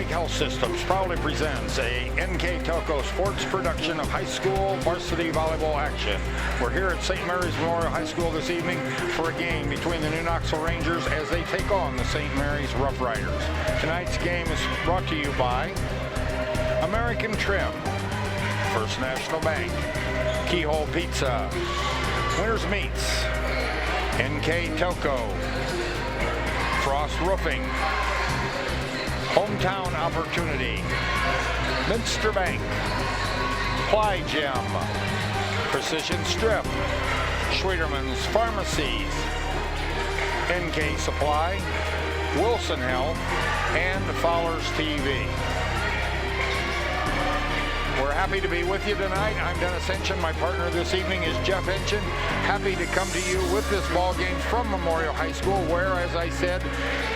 Lake Health Systems proudly presents a NKTelco sports production of high school varsity volleyball action. We're here at St. Mary's Memorial High School this evening for a game between the New Knoxville Rangers as they take on the St. Mary's Rough Riders. Tonight's game is brought to you by American Trim, First National Bank, Keyhole Pizza, Winners Meats, NKTelco, Frost Roofing, Hometown Opportunity, Minster Bank, Ply Gem, Precision Strip, Schwederman's Pharmacies, NK Supply, Wilson Health, and Fowler's TV. We're happy to be with you tonight. I'm Dennis Henchen. My partner this evening is Jeff Henchen. Happy to come to you with this ball game from Memorial High School, where, as I said,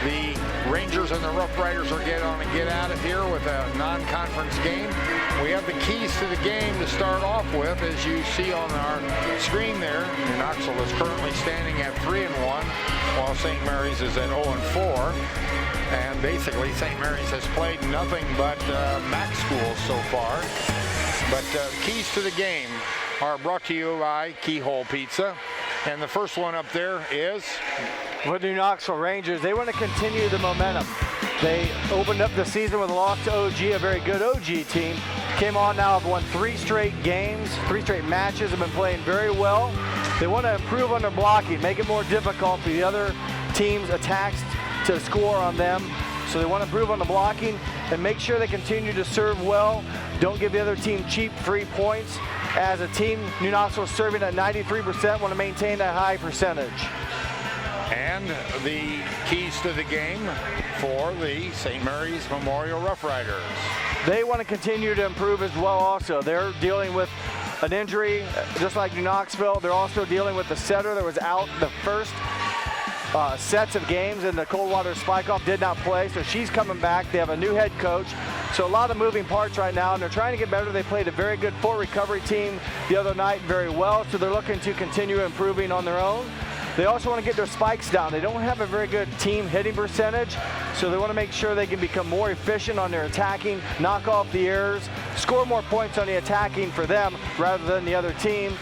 the Rangers and the Rough Riders are get at it here with a non-conference game. We have the keys to the game to start off with, as you see on our screen there. New Knoxville is currently standing at 3-1, while St. Mary's is at 0-4. And basically, St. Mary's has played nothing but MAC schools so far. But keys to the game are brought to you by Keyhole Pizza. And the first one up there is with the New Knoxville Rangers. They want to continue the momentum. They opened up the season with a loss to OG, a very good OG team. Came on now, have won 3 straight games, 3 straight matches, have been playing very well. They want to improve on their blocking, make it more difficult for the other team's attacks to score on them. So they want to improve on the blocking and make sure they continue to serve well. Don't give the other team cheap free points. As a team, New Knoxville is serving at 93%, want to maintain that high percentage. And the keys to the game for the St. Mary's Memorial Rough Riders. They want to continue to improve as well also. They're dealing with an injury, just like New Knoxville. They're also dealing with the setter that was out the first sets of games, and the Coldwater Spikeoff did not play, so she's coming back. They have a new head coach, so a lot of moving parts right now, and they're trying to get better. They played a very good full recovery team the other night very well, so they're looking to continue improving on their own. They also want to get their spikes down. They don't have a very good team hitting percentage, so they want to make sure they can become more efficient on their attacking, knock off the errors, score more points on the attacking for them rather than the other team.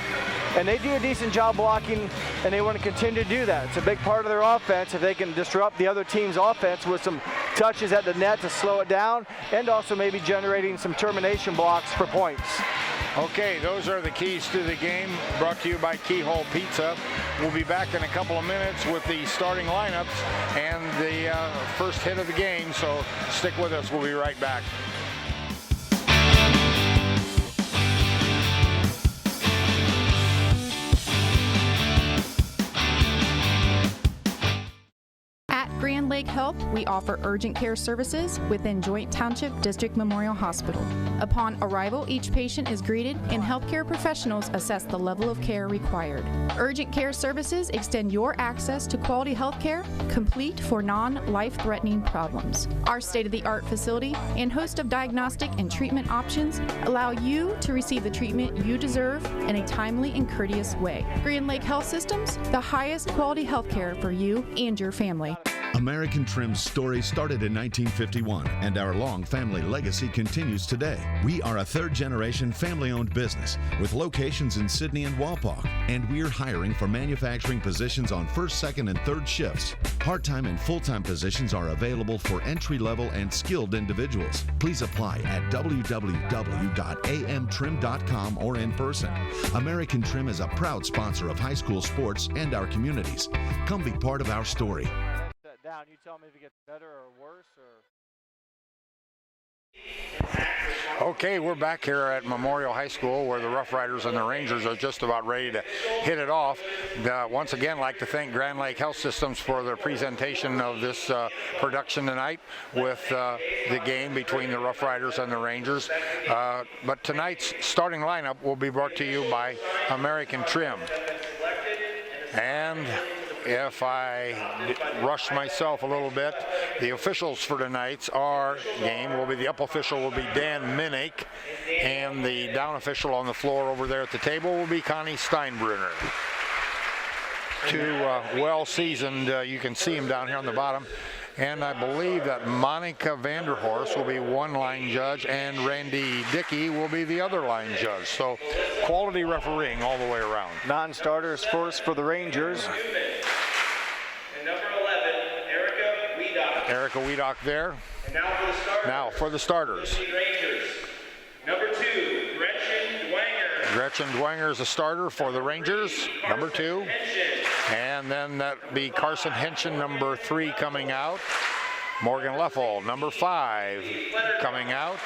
And they do a decent job blocking, and they want to continue to do that. It's a big part of their offense if they can disrupt the other team's offense with some touches at the net to slow it down, and also maybe generating some termination blocks for points. Okay, those are the keys to the game, brought to you by Keyhole Pizza. We'll be back in a couple of minutes with the starting lineups and the first hit of the game, so stick with us. We'll be right back. Grand Lake Health, we offer urgent care services within Joint Township District Memorial Hospital. Upon arrival, each patient is greeted and healthcare professionals assess the level of care required. Urgent care services extend your access to quality health care, complete for non-life-threatening problems. Our state-of-the-art facility and host of diagnostic and treatment options allow you to receive the treatment you deserve in a timely and courteous way. Grand Lake Health Systems, the highest quality health care for you and your family. American Trim's story started in 1951, and our long family legacy continues today. We are a third-generation family-owned business with locations in Sydney and Walpock, and we're hiring for manufacturing positions on first, second, and third shifts. Part-time and full-time positions are available for entry-level and skilled individuals. Please apply at www.amtrim.com or in person. American Trim is a proud sponsor of high school sports and our communities. Come be part of our story. Down. You tell me if it gets better or worse, or... Okay, we're back here at Memorial High School where the Rough Riders and the Rangers are just about ready to hit it off. Once again, I'd like to thank Grand Lake Health Systems for their presentation of this production tonight with the game between the Rough Riders and the Rangers. But tonight's starting lineup will be brought to you by American Trim. And if I rush myself a little bit, the officials for tonight's game will be, the up official will be Dan Minnick, and the down official on the floor over there at the table will be Connie Steinbrunner. Two well-seasoned, you can see him down here on the bottom, And I believe that Monica Vanderhorst will be one line judge and Randy Dickey will be the other line judge. So quality refereeing all the way around. Non-starters first for the Rangers. And number 11, Erica Wiedock. Erica Wiedock there. And now for the starters. Rangers. Number 2, Gretchen Dwanger. Gretchen Dwanger is a starter for the Rangers, number 2. And then that'd be Carson Henson, number 3, coming out. Morgan Leffel, number 5, coming out.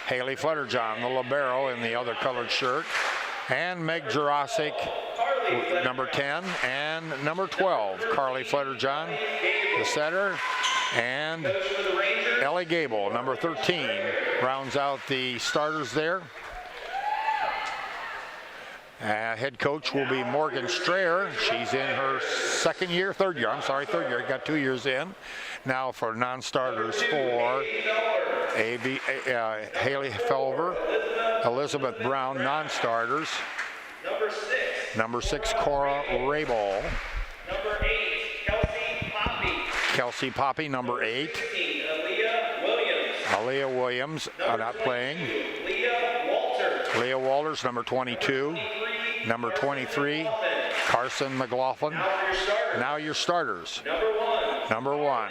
Haley Flutterjohn, the libero in the other colored shirt. And Meg Jurasic, number 10. And number 12, Carly Flutterjohn, the setter. And Ellie Gable, number 13, rounds out the starters there. Head coach will be Morgan Strayer. She's in her third year, got 2 years in. Now for non-starters for Haley Felver, Elizabeth Brown, non-starters. Number 6, Cora Rabel. Number 8, Kelsey Poppy, number 8. Aaliyah Williams, not playing. Leah Walters, number 22. Number 23, Carson McLaughlin. Now your starters. Number 1,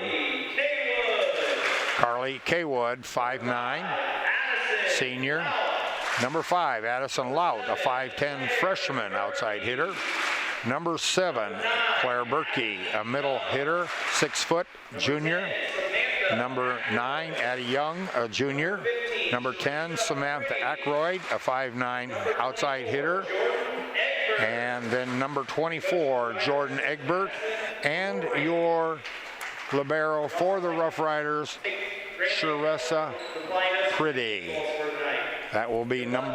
Carly Kaywood, 5'9", senior. Number 5, Addison Lout, a 5'10" freshman outside hitter. Number 7, Claire Berkey, a middle hitter, 6 foot, junior. Number 9, Addie Young, a junior. Number 10, Samantha Ackroyd, a 5'9" outside hitter. And then number 24, Jordan Egbert. And your libero for the Rough Riders, Sharessa Pretty. That will be I'm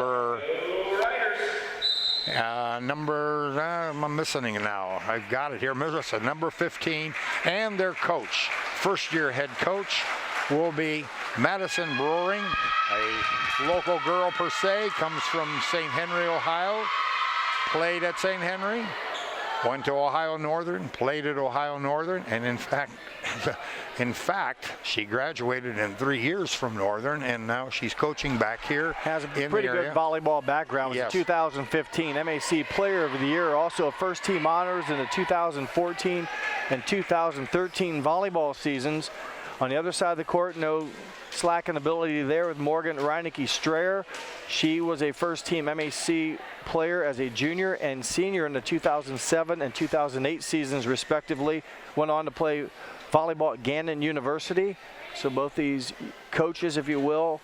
missing it now. I've got it here. Marissa, number 15. And their coach, first-year head coach, will be Madison Broering, a local girl per se, comes from St. Henry, Ohio, played at St. Henry, went to Ohio Northern, played at Ohio Northern, and in fact, she graduated in 3 years from Northern, and now she's coaching back here. Has a pretty good volleyball background. Yes. Was a 2015 MAC Player of the Year, also a first-team honors in the 2014 and 2013 volleyball seasons. On the other side of the court, no slack in ability there with Morgan Reinecke Strayer. She was a first-team MAC player as a junior and senior in the 2007 and 2008 seasons, respectively. Went on to play volleyball at Gannon University. So both these coaches, if you will,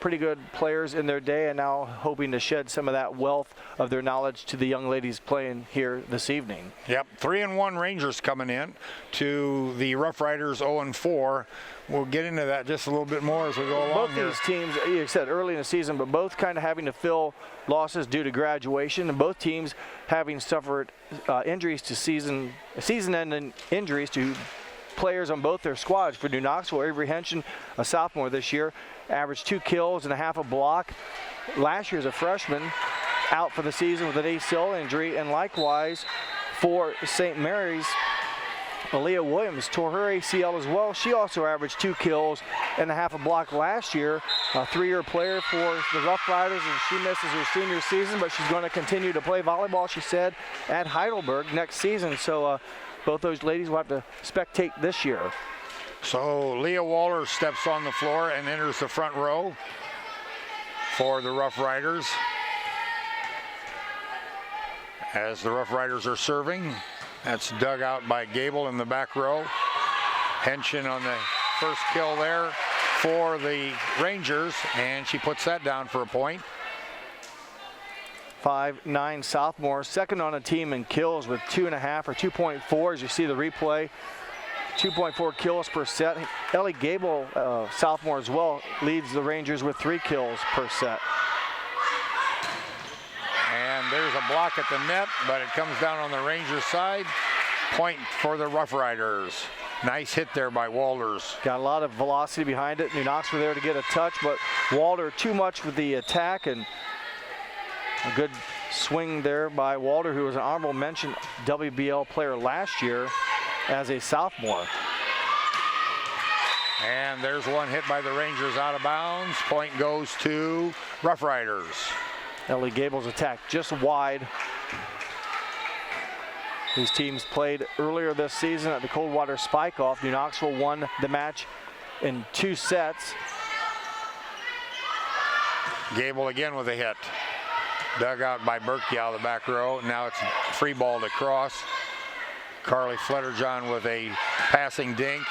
pretty good players in their day, and now hoping to shed some of that wealth of their knowledge to the young ladies playing here this evening. Yep, 3-1 Rangers coming in to the Rough Riders 0-4. We'll get into that just a little bit more as we go along. Both these teams, you said early in the season, but both kind of having to fill losses due to graduation, and both teams having suffered injuries to season-ending injuries to players on both their squads. For New Knoxville, Avery Henson, a sophomore this year, averaged 2 kills and a half a block. Last year as a freshman, out for the season with an ACL injury, and likewise for St. Mary's, Aaliyah Williams tore her ACL as well. She also averaged 2 kills and a half a block last year. A 3-year player for the Rough Riders, and she misses her senior season, but she's going to continue to play volleyball, she said, at Heidelberg next season. So both those ladies will have to spectate this year. So Leah Waller steps on the floor and enters the front row for the Rough Riders. As the Rough Riders are serving, that's dug out by Gable in the back row. Henson on the first kill there for the Rangers, and she puts that down for a point. 5'9" sophomore, second on a team in kills with 2.5 or 2.4 as you see the replay. 2.4 kills per set. Ellie Gable, sophomore as well, leads the Rangers with 3 kills per set. And there's a block at the net, but it comes down on the Rangers side. Point for the Rough Riders. Nice hit there by Walters. Got a lot of velocity behind it. New Knoxville there to get a touch, but Walter too much with the attack, and a good swing there by Walter, who was an honorable mention WBL player last year as a sophomore. And there's one hit by the Rangers out of bounds. Point goes to Rough Riders. Ellie Gable's attack just wide. These teams played earlier this season at the Coldwater Spike-Off. New Knoxville won the match in 2 sets. Gable again with a hit. Dug out by Berkey out of the back row. Now it's free balled across. Carly Flutterjohn with a passing dink.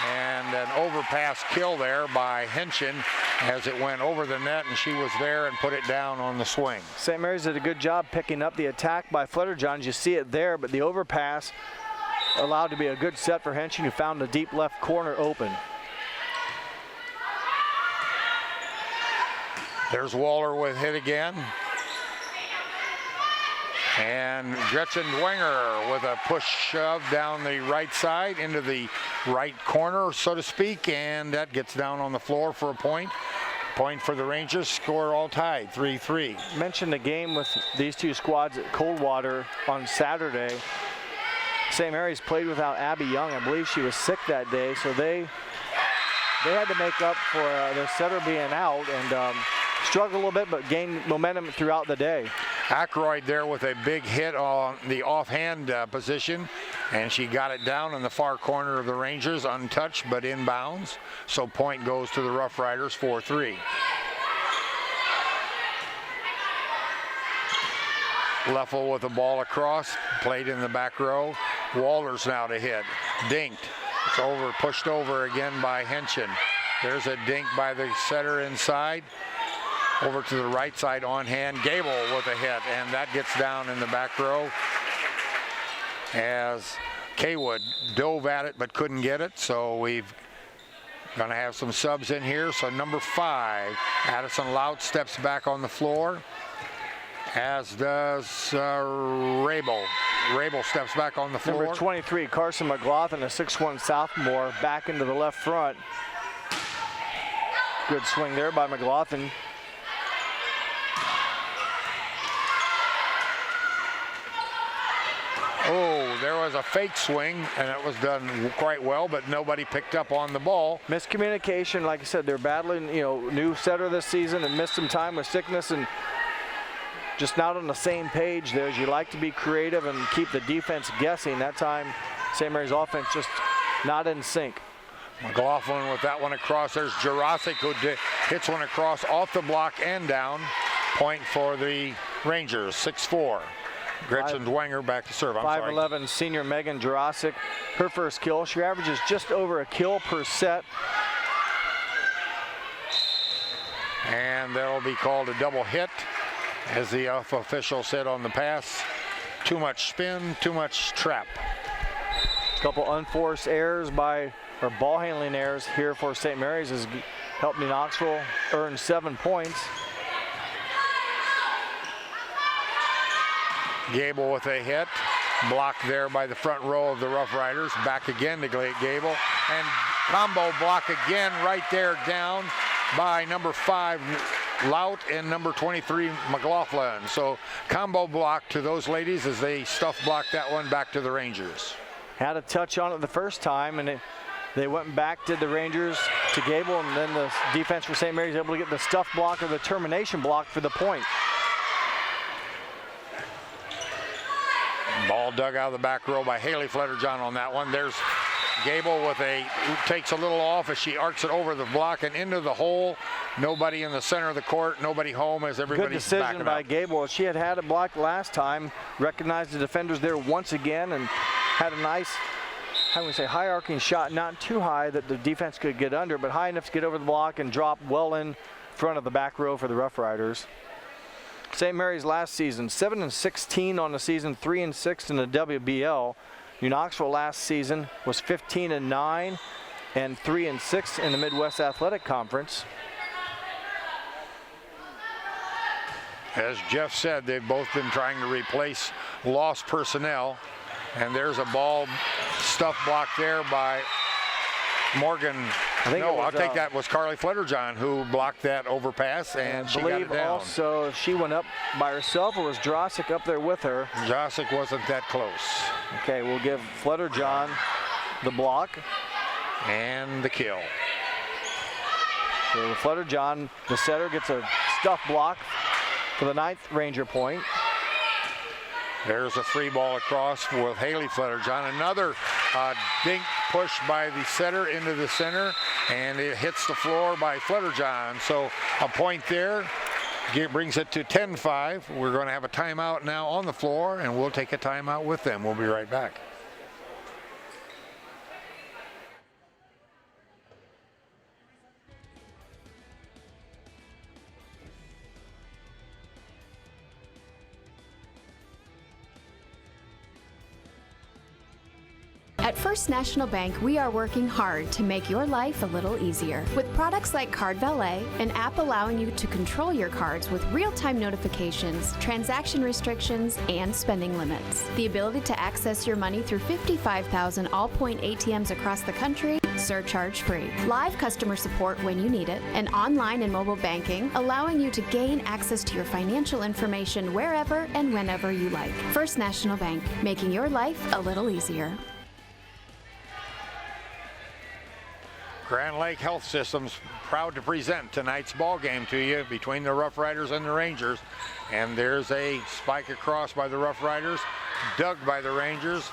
And an overpass kill there by Henshin as it went over the net, and she was there and put it down on the swing. St. Mary's did a good job picking up the attack by Flutterjohn. You see it there, but the overpass allowed to be a good set for Henshin, who found the deep left corner open. There's Waller with hit again. And Gretchen Dwenger with a push shove down the right side into the right corner, so to speak, and that gets down on the floor for a point. Point for the Rangers, score all tied, 3-3. Mentioned the game with these two squads at Coldwater on Saturday. St. Mary's played without Abby Young. I believe she was sick that day, so they had to make up for their setter being out, and struggled a little bit, but gained momentum throughout the day. Ackroyd there with a big hit on the offhand position, and she got it down in the far corner of the Rangers, untouched but inbounds. So point goes to the Rough Riders, 4-3. Leffel with the ball across, played in the back row. Walters now to hit. Dinked. It's over, pushed over again by Henshin. There's a dink by the setter inside. Over to the right side on hand. Gable with a hit, and that gets down in the back row as Kaywood dove at it but couldn't get it. So we've going to have some subs in here. So number 5, Addison Lout steps back on the floor, as does Rabel. Rabel steps back on the floor. Number 23, Carson McLaughlin, a 6'1" sophomore, back into the left front. Good swing there by McLaughlin. Oh, there was a fake swing, and it was done quite well, but nobody picked up on the ball. Miscommunication, like I said, they're battling, new setter this season and missed some time with sickness and just not on the same page there. As you like to be creative and keep the defense guessing. That time, St. Mary's offense just not in sync. McLaughlin with that one across. There's Jurasic who hits one across off the block and down. Point for the Rangers, 6-4. Gretchen Dwenger back to serve. 5'11" senior Megan Jurasic, her first kill. She averages just over a kill per set. And there will be called a double hit, as the official said on the pass. Too much spin, too much trap. A couple unforced errors or ball handling errors here for St. Mary's has helped New Knoxville earn 7 points. Gable with a hit, blocked there by the front row of the Rough Riders. Back again to Gable, and combo block again right there down by number 5 Lout and number 23 McLaughlin. So combo block to those ladies as they stuff block that one back to the Rangers. Had a touch on it the first time, and they went back, did the Rangers to Gable, and then the defense for St. Mary's able to get the stuff block or the termination block for the point. Ball dug out of the back row by Haley Flutterjohn on that one. There's Gable with takes a little off as she arcs it over the block and into the hole. Nobody in the center of the court, nobody home as everybody's backing up. Good decision by Gable. She had it blocked last time, recognized the defenders there once again, and had a nice, high arcing shot, not too high that the defense could get under, but high enough to get over the block and drop well in front of the back row for the Rough Riders. St. Mary's last season, 7-16 on the season, 3-6 in the WBL. New Knoxville last season was 15-9 and 3-6 in the Midwest Athletic Conference. As Jeff said, they've both been trying to replace lost personnel. And there's a ball stuff block there by Morgan. I'll take that was Carly Flutterjohn who blocked that overpass, and she got it down. Also, if she went up by herself, or was Jurasic up there with her? Jurasic wasn't that close. Okay, we'll give Flutterjohn the block. And the kill. So Flutter John, the setter, gets a stuff block for the 9th Ranger point. There's a free ball across with Haley Flutterjohn. Another dink push by the setter into the center, and it hits the floor by Flutterjohn. So a point there. Brings it to 10-5. We're going to have a timeout now on the floor, and we'll take a timeout with them. We'll be right back. At First National Bank, we are working hard to make your life a little easier. With products like Card Valet, an app allowing you to control your cards with real-time notifications, transaction restrictions, and spending limits. The ability to access your money through 55,000 all-point ATMs across the country, surcharge-free. Live customer support when you need it, and online and mobile banking, allowing you to gain access to your financial information wherever and whenever you like. First National Bank, making your life a little easier. Grand Lake Health Systems proud to present tonight's ball game to you between the Rough Riders and the Rangers. And there's a spike across by the Rough Riders, dug by the Rangers,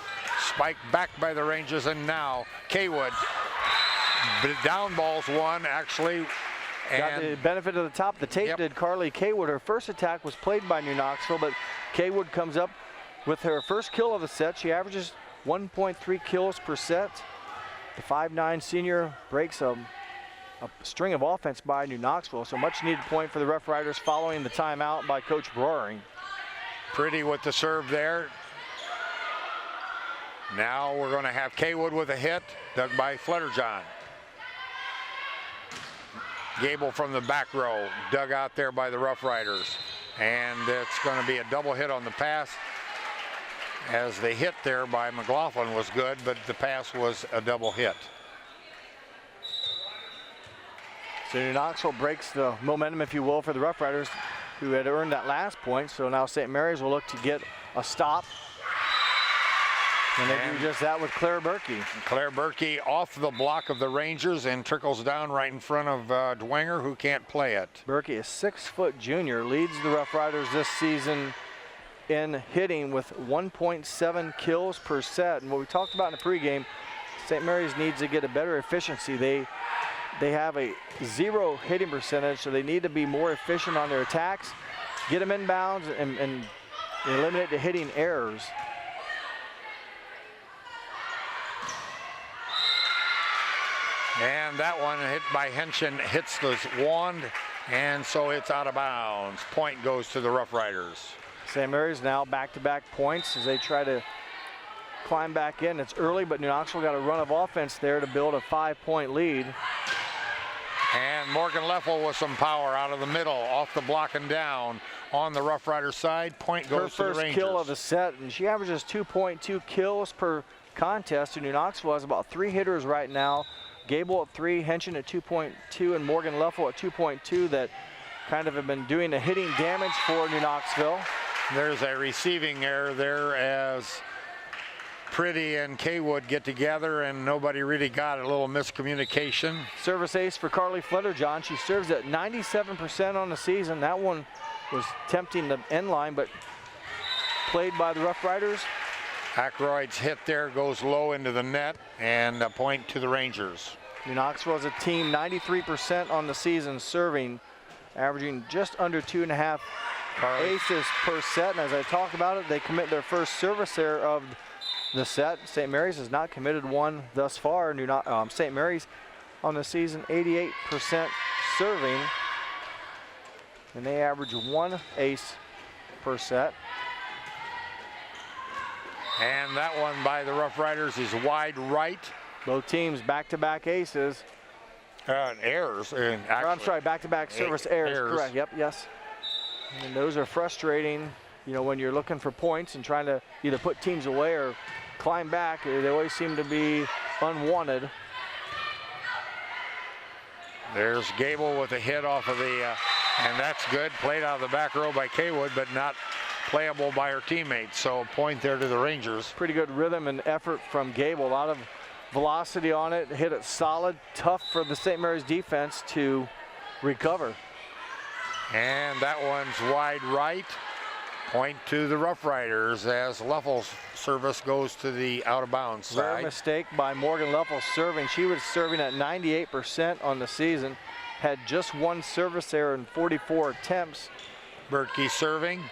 spike back by the Rangers, and now Kaywood. Down balls one, actually. Got the benefit of the top. The tape did Carly Kaywood. Her first attack was played by New Knoxville, but Kaywood comes up with her first kill of the set. She averages 1.3 kills per set. The 5'9" senior breaks a string of offense by New Knoxville, so much needed point for the Rough Riders following the timeout by Coach Broering. Pretty with the serve there. Now we're going to have Kaywood with a hit, dug by Flutterjohn. Gable from the back row, dug out there by the Rough Riders. And it's going to be a double hit on the pass, as the hit there by McLaughlin was good, but the pass was a double hit. So New Knoxville breaks the momentum, if you will, for the Rough Riders, who had earned that last point. So now St. Mary's will look to get a stop. And they do just that with Claire Berkey. Claire Berkey off the block of the Rangers and trickles down right in front of Dwenger, who can't play it. Berkey, a 6-foot junior, leads the Rough Riders this season in hitting with 1.7 kills per set. And what we talked about in the pregame, St. Mary's needs to get a better efficiency. They have a 0 hitting percentage, so they need to be more efficient on their attacks, get them inbounds, and eliminate the hitting errors. And that one hit by Henshin hits the wand, and so it's out of bounds. Point goes to the Rough Riders. St. Mary's now back-to-back points as they try to climb back in. It's early, but New Knoxville got a run of offense there to build a 5-point lead. And Morgan Leffel with some power out of the middle, off the block and down on the Rough Rider side. Point goes to the Rangers. Her first kill of the set, and she averages 2.2 kills per contest. And New Knoxville has about 3 hitters right now. Gable at 3, Henshin at 2.2, and Morgan Leffel at 2.2 that kind of have been doing the hitting damage for New Knoxville. There's a receiving error there as Pretty and Kaywood get together and nobody really got it. A little miscommunication. Service ace for Carly Flutterjohn. She serves at 97% on the season. That one was tempting the end line, but played by the Rough Riders. Ackroyd's hit there goes low into the net, and a point to the Rangers. New Knoxville as a team 93% on the season serving, averaging just under 2.5 aces per set. And as I talked about it, they commit their first service error of the set. St. Mary's has not committed one thus far. St. Mary's on the season 88% serving, and they average 1 ace per set. And that one by the Rough Riders is wide right. Both teams back-to-back aces. Errors. I'm sorry, back-to-back service errors. Correct. Yep. Yes. And those are frustrating. You know, when you're looking for points and trying to either put teams away or climb back, they always seem to be unwanted. There's Gable with a hit off of the, and that's good. Played out of the back row by Kaywood, but not playable by her teammates. So a point there to the Rangers. Pretty good rhythm and effort from Gable. A lot of velocity on it, hit it solid, tough for the St. Mary's defense to recover. And that one's wide right. Point to the Rough Riders as Leffel's service goes to the out-of-bounds side. Rare mistake by Morgan Leffel serving. She was serving at 98% on the season. Had just one service error in 44 attempts. Bertkey serving.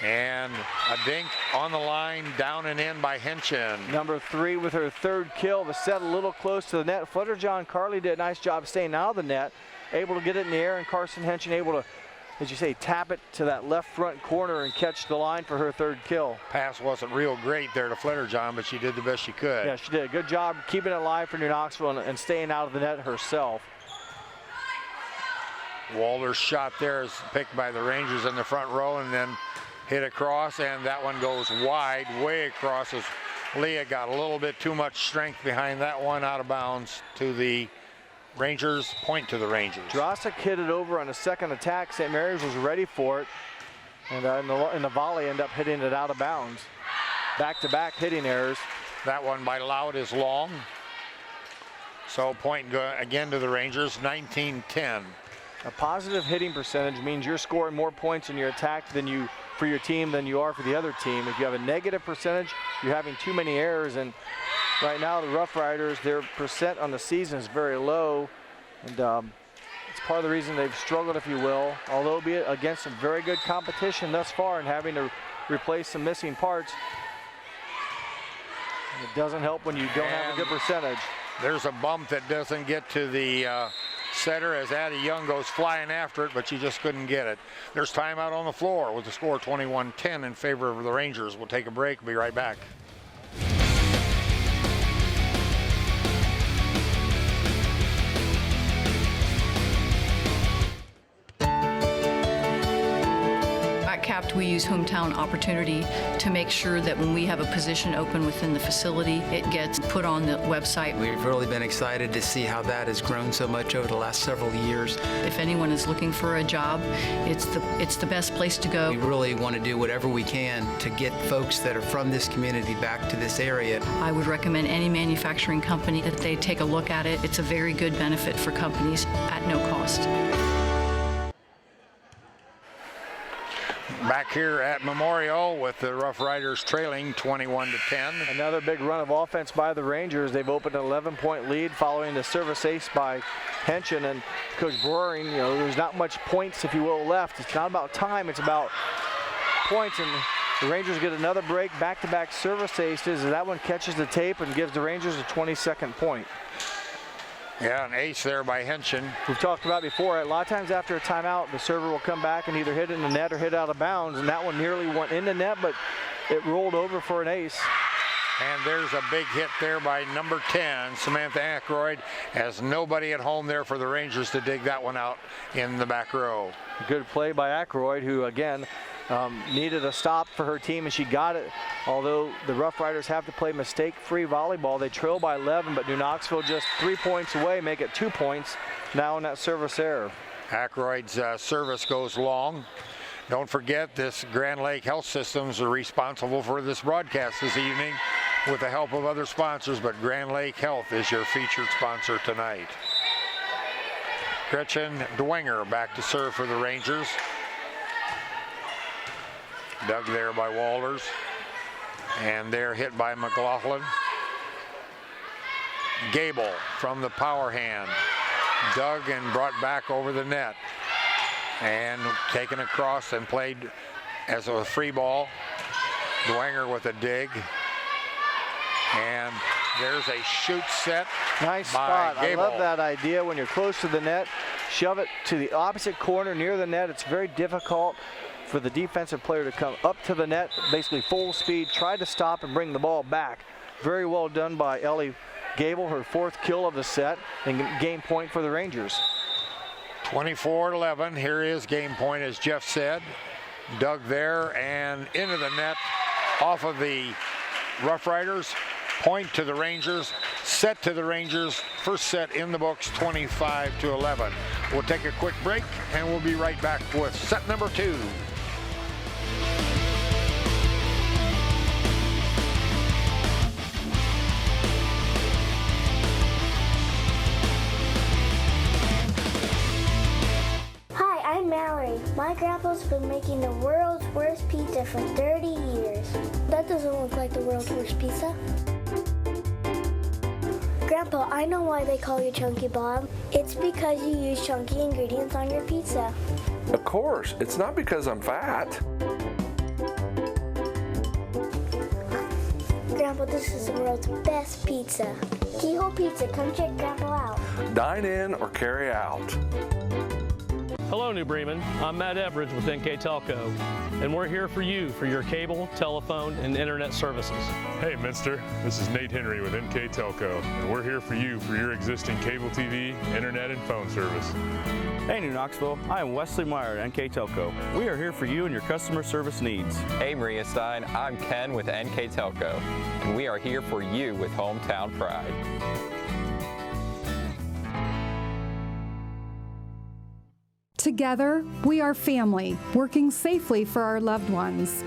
And a dink on the line, down and in by Henchen. Number 3 with her 3rd kill. The set a little close to the net. Flutterjohn Carley did a nice job staying out of the net. Able to get it in the air, and Carson Henchen able to, as you say, tap it to that left front corner and catch the line for her 3rd kill. Pass wasn't real great there to Flutterjohn, but she did the best she could. Yeah, she did. Good job keeping it alive for New Knoxville and staying out of the net herself. Walter's shot there is picked by the Rangers in the front row and then hit across, and that one goes wide, way across as Leah got a little bit too much strength behind that one, out of bounds to the Rangers, point to the Rangers. Drossik hit it over on a second attack. St. Mary's was ready for it, and in the volley end up hitting it out of bounds. Back-to-back hitting errors. That one by Loud is long. So point again to the Rangers, 19-10. A positive hitting percentage means you're scoring more points in your attack than you for your team than you are for the other team. If you have a negative percentage, you're having too many errors, and right now the Rough Riders, their percent on the season is very low, and it's part of the reason they've struggled, if you will, although be it against some very good competition thus far and having to replace some missing parts. It doesn't help when you don't have a good percentage. There's a bump that doesn't get to the setter as Addie Young goes flying after it, but she just couldn't get it. There's timeout on the floor with the score 21-10 in favor of the Rangers. We'll take a break. Be right back. We use hometown opportunity to make sure that when we have a position open within the facility, it gets put on the website. We've really been excited to see how that has grown so much over the last several years. If anyone is looking for a job, it's the best place to go. We really want to do whatever we can to get folks that are from this community back to this area. I would recommend any manufacturing company that they take a look at it. It's a very good benefit for companies at no cost. Back here at Memorial with the Rough Riders trailing 21-10. Another big run of offense by the Rangers. They've opened an 11-point lead following the service ace by Henchen, and Coach Broering, you know, there's not much points, if you will, left. It's not about time, it's about points, and the Rangers get another break, back-to-back service aces, and that one catches the tape and gives the Rangers a 22nd point. Yeah, an ace there by Henchen. We've talked about before, a lot of times after a timeout, the server will come back and either hit it in the net or hit out of bounds, and that one nearly went in the net, but it rolled over for an ace. And there's a big hit there by number 10, Samantha Ackroyd, as nobody at home there for the Rangers to dig that one out in the back row. Good play by Ackroyd, who again needed a stop for her team, and she got it. Although the Rough Riders have to play mistake-free volleyball, they trail by 11, but New Knoxville just 3 points away, make it 2 points now on that service error. Ackroyd's service goes long. Don't forget, this Grand Lake Health Systems are responsible for this broadcast this evening with the help of other sponsors, but Grand Lake Health is your featured sponsor tonight. Gretchen Dwenger back to serve for the Rangers. Dug there by Walters. And they're hit by McLaughlin. Gable from the power hand. Dug and brought back over the net. And taken across and played as a free ball. Dwenger with a dig. And there's a shoot set. Nice by spot. Gable. I love that idea. When you're close to the net, shove it to the opposite corner near the net. It's very difficult for the defensive player to come up to the net, basically full speed, try to stop and bring the ball back. Very well done by Ellie Gable, her 4th kill of the set, and game point for the Rangers. 24-11, here is game point, as Jeff said. Dug there and into the net, off of the Rough Riders. Point to the Rangers, set to the Rangers. First set in the books, 25-11. We'll take a quick break and we'll be right back with set number 2. sorry. My grandpa's been making the world's worst pizza for 30 years. That doesn't look like the world's worst pizza. Grandpa, I know why they call you Chunky Bob. It's because you use chunky ingredients on your pizza. Of course, it's not because I'm fat. Grandpa, this is the world's best pizza. Keyhole Pizza, come check Grandpa out. Dine in or carry out. Hello, New Bremen. I'm Matt Everidge with NKTelco, and we're here for you for your cable, telephone, and internet services. Hey, Minster. This is Nate Henry with NKTelco, and we're here for you for your existing cable TV, internet, and phone service. Hey, New Knoxville. I am Wesley Meyer at NKTelco. We are here for you and your customer service needs. Hey, Maria Stein. I'm Ken with NKTelco, and we are here for you with Hometown Pride. Together, we are family, working safely for our loved ones.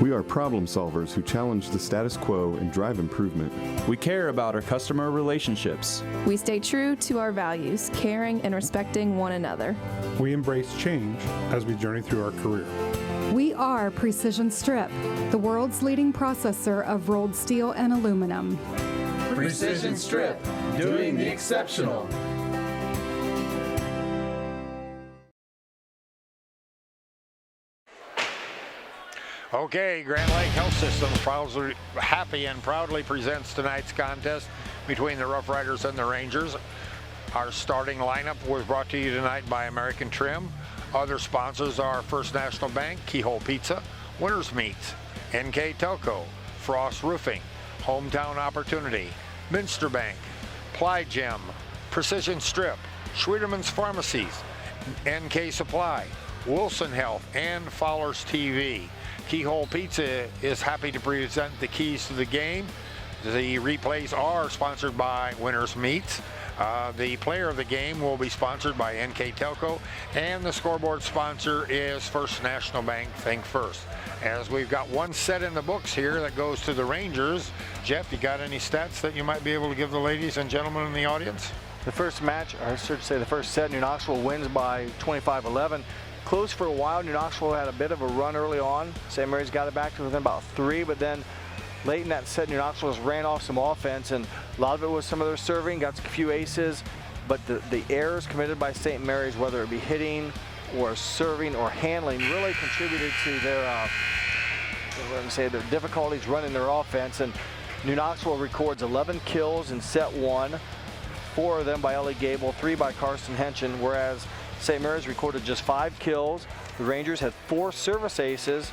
We are problem solvers who challenge the status quo and drive improvement. We care about our customer relationships. We stay true to our values, caring and respecting one another. We embrace change as we journey through our career. We are Precision Strip, the world's leading processor of rolled steel and aluminum. Precision Strip, doing the exceptional. Okay, Grand Lake Health Systems proudly presents tonight's contest between the Rough Riders and the Rangers. Our starting lineup was brought to you tonight by American Trim. Other sponsors are First National Bank, Keyhole Pizza, Winners Meats, NKTelco, Frost Roofing, Hometown Opportunity, Minster Bank, Ply Gem, Precision Strip, Schwederman's Pharmacies, NK Supply, Wilson Health, and Fowler's TV. Keyhole Pizza is happy to present the keys to the game. The replays are sponsored by Winners Meats. The player of the game will be sponsored by NKTelco, and the scoreboard sponsor is First National Bank. Think First. As we've got one set in the books here that goes to the Rangers. Jeff, you got any stats that you might be able to give the ladies and gentlemen in the audience? The first match, or I should say the first set, New Knoxville wins by 25-11. Close for a while. New Knoxville had a bit of a run early on. St. Mary's got it back to within about 3, but then late in that set, New Knoxville just ran off some offense, and a lot of it was some of their serving, got a few aces, but the errors committed by St. Mary's, whether it be hitting or serving or handling, really contributed to their their difficulties running their offense. And New Knoxville records 11 kills in set 1, 4 of them by Ellie Gable, 3 by Carson Henchen, whereas St. Mary's recorded just 5 kills. The Rangers had 4 service aces,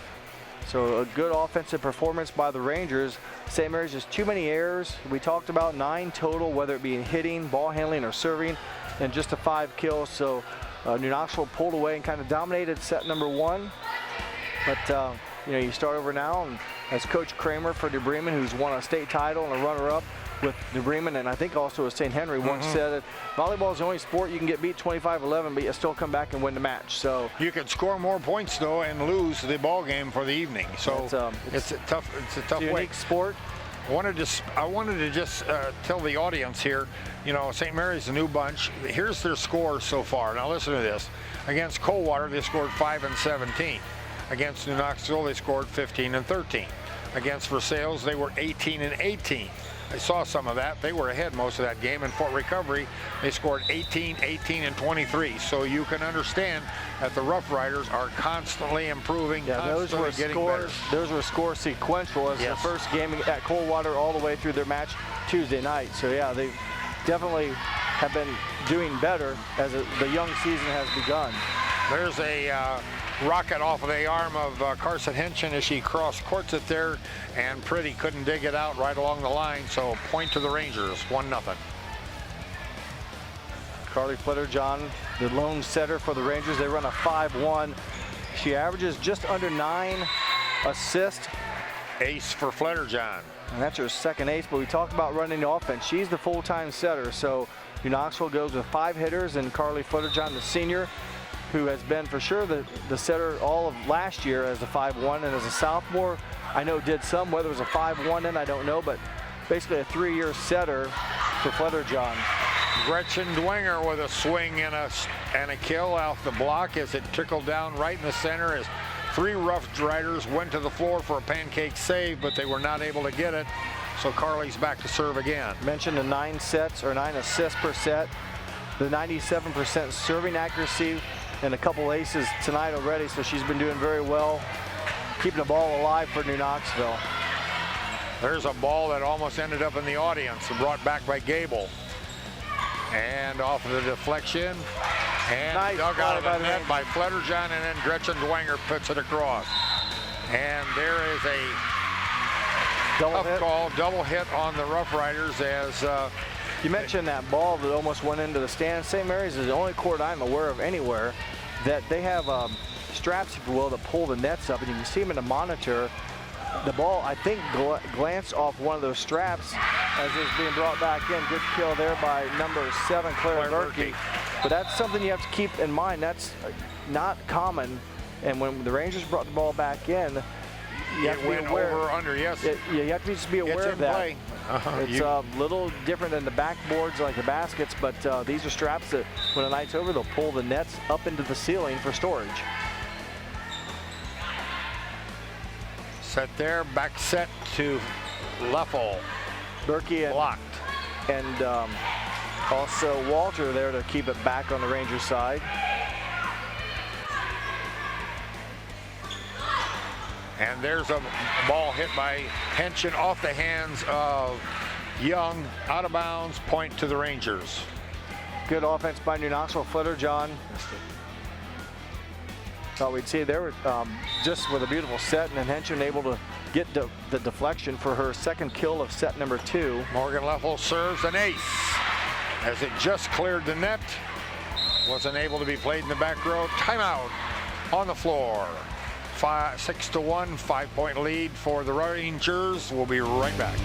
so a good offensive performance by the Rangers. St. Mary's just too many errors. We talked about 9 total, whether it be in hitting, ball handling, or serving, and just a 5 kills. So New Knoxville pulled away and kind of dominated set number 1. But you start over now, and as Coach Kramer for New Bremen, who's won a state title and a runner-up with New Bremen, and I think also with St. Henry, once said that volleyball is the only sport you can get beat 25-11, but you still come back and win the match. So you can score more points though and lose the ball game for the evening. So it's a tough unique sport. I wanted to just tell the audience here, St. Mary's a new bunch. Here's their scores so far. Now listen to this. Against Coldwater, they scored 5 and 17. Against New Knoxville, they scored 15 and 13. Against Versailles, they were 18 and 18. I saw some of that. They were ahead most of that game. In Fort Recovery, they scored 18, 18, and 23. So you can understand that the Rough Riders are constantly improving, constantly getting better. Those were scores sequential as the first game at Coldwater all the way through their match Tuesday night. So yeah, they definitely have been doing better as the young season has begun. There's a rocket off of the arm of Carson Henchen as she cross-courts it there, and Pretty couldn't dig it out right along the line, so point to the Rangers, 1-0. Carly Flitterjohn, the lone setter for the Rangers. They run a 5-1. She averages just under 9 assists. Ace for Flitterjohn. And that's her second ace, but we talked about running the offense. She's the full-time setter, so New Knoxville goes with 5 hitters, and Carly Flitterjohn, the senior, who has been for sure the setter all of last year as a 5-1, and as a sophomore, I know did some, whether it was a 5-1 in, I don't know, but basically a 3-year setter for Flitterjohn. Gretchen Dwenger with a swing and a kill off the block as it trickled down right in the center as 3 Rough Riders went to the floor for a pancake save, but they were not able to get it. So Carly's back to serve again. Mentioned the 9 sets or 9 assists per set, the 97% serving accuracy, and a couple aces tonight already. So she's been doing very well, keeping the ball alive for New Knoxville. There's a ball that almost ended up in the audience, brought back by Gable. And off of the deflection, and nice dug out of the net net by Fletterjohn, and then Gretchen Dwenger puts it across. And there is a double hit on the Rough Riders as you mentioned that ball that almost went into the stand. St. Mary's is the only court I'm aware of anywhere that they have straps, if you will, that pull the nets up, and you can see them in the monitor. The ball, I think, glanced off one of those straps as it was being brought back in. Good kill there by number 7, Claire Berkey. But that's something you have to keep in mind. That's not common. And when the Rangers brought the ball back in, you have to be aware. Over or under, yes. You have to just be aware of that. Play. It's a little different than the backboards like the baskets, but these are straps that when the night's over, they'll pull the nets up into the ceiling for storage. Set there, back set to Leffel. Berkey blocked. And also Walter there to keep it back on the Rangers side. And there's a ball hit by Henson off the hands of Young, out of bounds, point to the Rangers. Good offense by New Knoxville. Fletterjohn. Thought we'd see there just with a beautiful set, and then Henson able to get the deflection for her second kill of set number 2. Morgan Leffel serves an ace as it just cleared the net. Wasn't able to be played in the back row. Timeout on the floor. 6-1, 5-point lead for the Rangers. We'll be right back.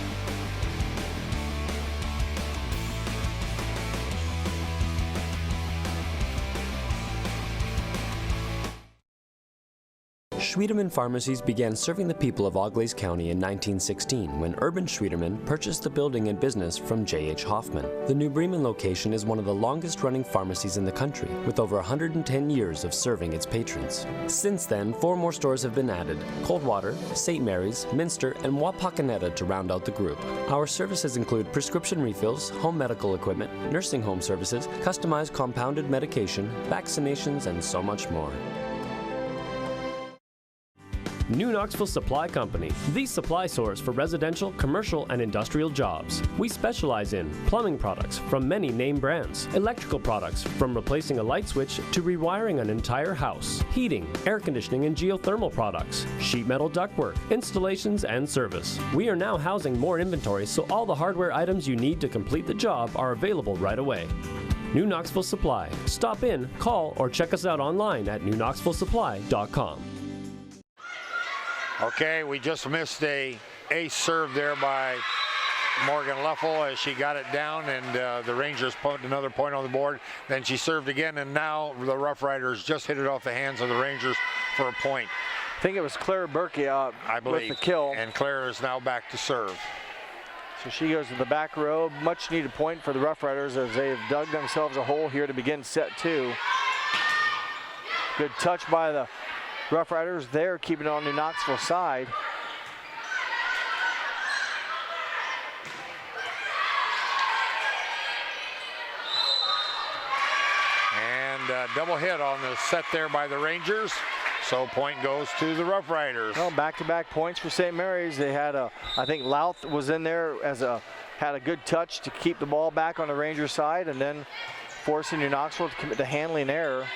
Schwiedemann Pharmacies began serving the people of Auglaize County in 1916 when Urban Schwiedemann purchased the building and business from J.H. Hoffman. The New Bremen location is one of the longest-running pharmacies in the country, with over 110 years of serving its patrons. Since then, 4 more stores have been added: Coldwater, St. Mary's, Minster, and Wapakoneta to round out the group. Our services include prescription refills, home medical equipment, nursing home services, customized compounded medication, vaccinations, and so much more. New Knoxville Supply Company, the supply source for residential, commercial, and industrial jobs. We specialize in plumbing products from many name brands, electrical products from replacing a light switch to rewiring an entire house, heating, air conditioning, and geothermal products, sheet metal ductwork, installations, and service. We are now housing more inventory, so all the hardware items you need to complete the job are available right away. New Knoxville Supply. Stop in, call, or check us out online at newknoxvillesupply.com. Okay, we just missed a ace serve there by Morgan Leffel as she got it down, and the Rangers put another point on the board. Then she served again, and now the Rough Riders just hit it off the hands of the Rangers for a point. I think it was Claire Berkey I believe, with the kill. And Claire is now back to serve. So she goes to the back row. Much needed point for the Rough Riders as they've dug themselves a hole here to begin set 2. Good touch by the Rough Riders there, keeping it on New Knoxville side. And double hit on the set there by the Rangers. So point goes to the Rough Riders. Well, back-to-back points for St. Mary's. They had I think Louth was in there had a good touch to keep the ball back on the Rangers side, and then forcing New Knoxville to commit the handling error.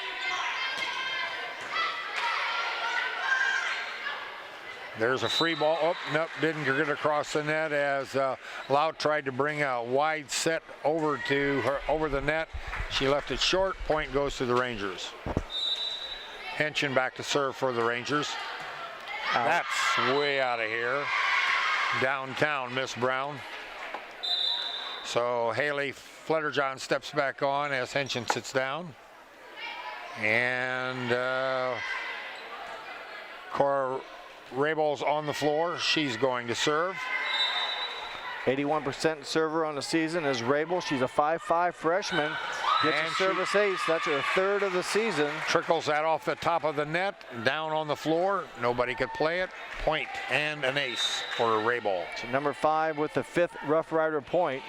There's a free ball. Oh, nope, didn't get across the net as Louth tried to bring a wide set over the net. She left it short. Point goes to the Rangers. Henson back to serve for the Rangers. That's way out of here. Downtown, Miss Brown. So Haley Fletterjohn steps back on as Henson sits down. And Cora Rabel's on the floor. She's going to serve. 81% server on the season is Rabel. She's a 5'5" freshman. Gets a service ace. That's her third of the season. Trickles that off the top of the net, down on the floor. Nobody could play it. Point and an ace for Rabel. So number 5 with the 5th Rough Rider point.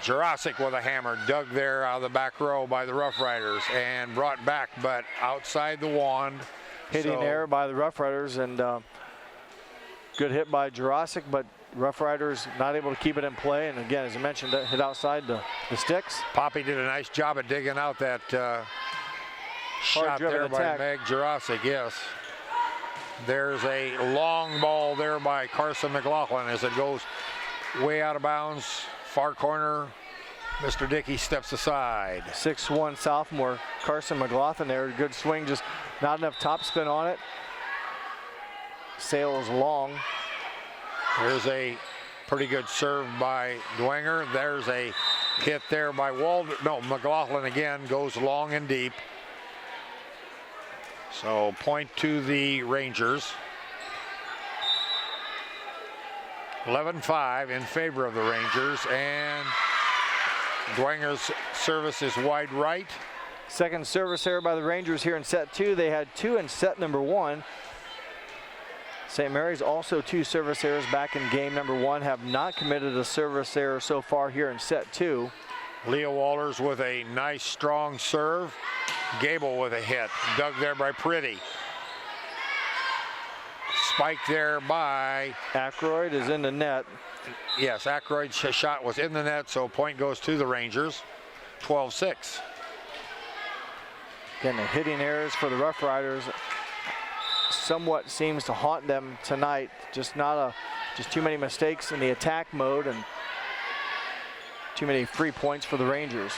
Jurasic with a hammer, dug there out of the back row by the Rough Riders and brought back, but outside the wand. Hitting there by the Rough Riders, and good hit by Jurasic, but Rough Riders not able to keep it in play. And again, as I mentioned, hit outside the sticks. Poppy did a nice job of digging out that shot there by Meg Jurasic, yes. There's a long ball there by Carson McLaughlin as it goes way out of bounds. Far corner, Mr. Dickey steps aside. 6'1" sophomore Carson McLaughlin there. Good swing, just not enough topspin on it. Sails long. There's a pretty good serve by Dwenger. There's a hit there by McLaughlin again, goes long and deep. So point to the Rangers. 11-5 in favor of the Rangers, and Dwenger's service is wide right. Second service error by the Rangers here in set 2. They had 2 in set number 1. St. Mary's also 2 service errors back in game number 1, have not committed a service error so far here in set 2. Leah Walters with a nice strong serve. Gable with a hit, dug there by Pretty. Spike there by Ackroyd is in the net. Yes, Ackroyd's shot was in the net, so point goes to the Rangers. 12-6. Again, the hitting errors for the Rough Riders somewhat seems to haunt them tonight. Just too many mistakes in the attack mode and too many free points for the Rangers.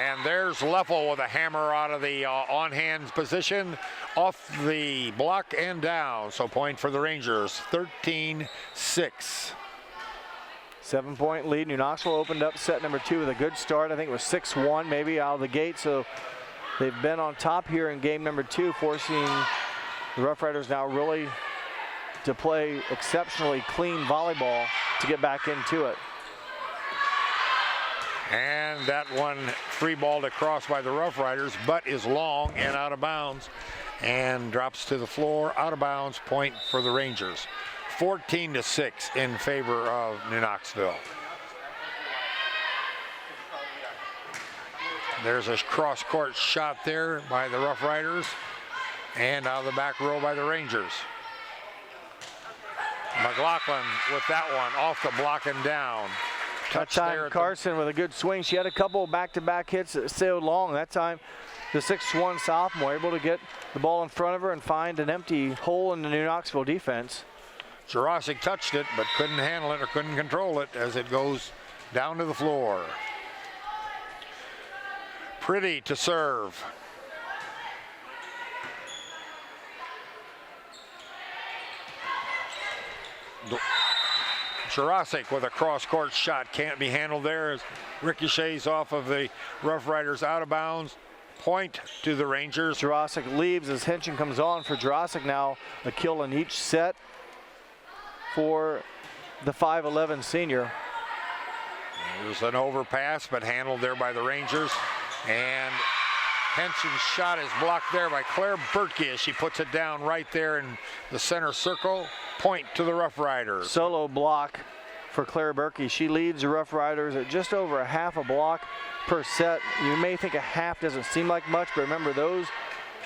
And there's Leffel with a hammer out of the on-hands position, off the block and down. So point for the Rangers, 13-6. 7-point lead. New Knoxville opened up set number 2 with a good start. I think it was 6-1 maybe out of the gate. So they've been on top here in game number 2, forcing the Rough Riders now really to play exceptionally clean volleyball to get back into it. And that one free balled across by the Rough Riders, but is long and out of bounds and drops to the floor, out of bounds, point for the Rangers. 14-6 in favor of New Knoxville. There's a cross-court shot there by the Rough Riders and out of the back row by the Rangers. McLaughlin with that one off the block and down. That time Carson with a good swing. She had a couple back-to-back hits that sailed long. That time the 6'1" sophomore able to get the ball in front of her and find an empty hole in the New Knoxville defense. Jurasic touched it but couldn't handle it or couldn't control it as it goes down to the floor. Pretty to serve. Jurasic with a cross-court shot, can't be handled there as ricochets off of the Rough Riders out of bounds. Point to the Rangers. Jurasic leaves as Henson comes on for Jurasic now. A kill in each set for the 5'11" senior. There's an overpass, but handled there by the Rangers. And Henson's shot is blocked there by Claire Berkey as she puts it down right there in the center circle. Point to the Rough Riders. Solo block for Claire Berkey. She leads the Rough Riders at just over a half a block per set. You may think a half doesn't seem like much, but remember those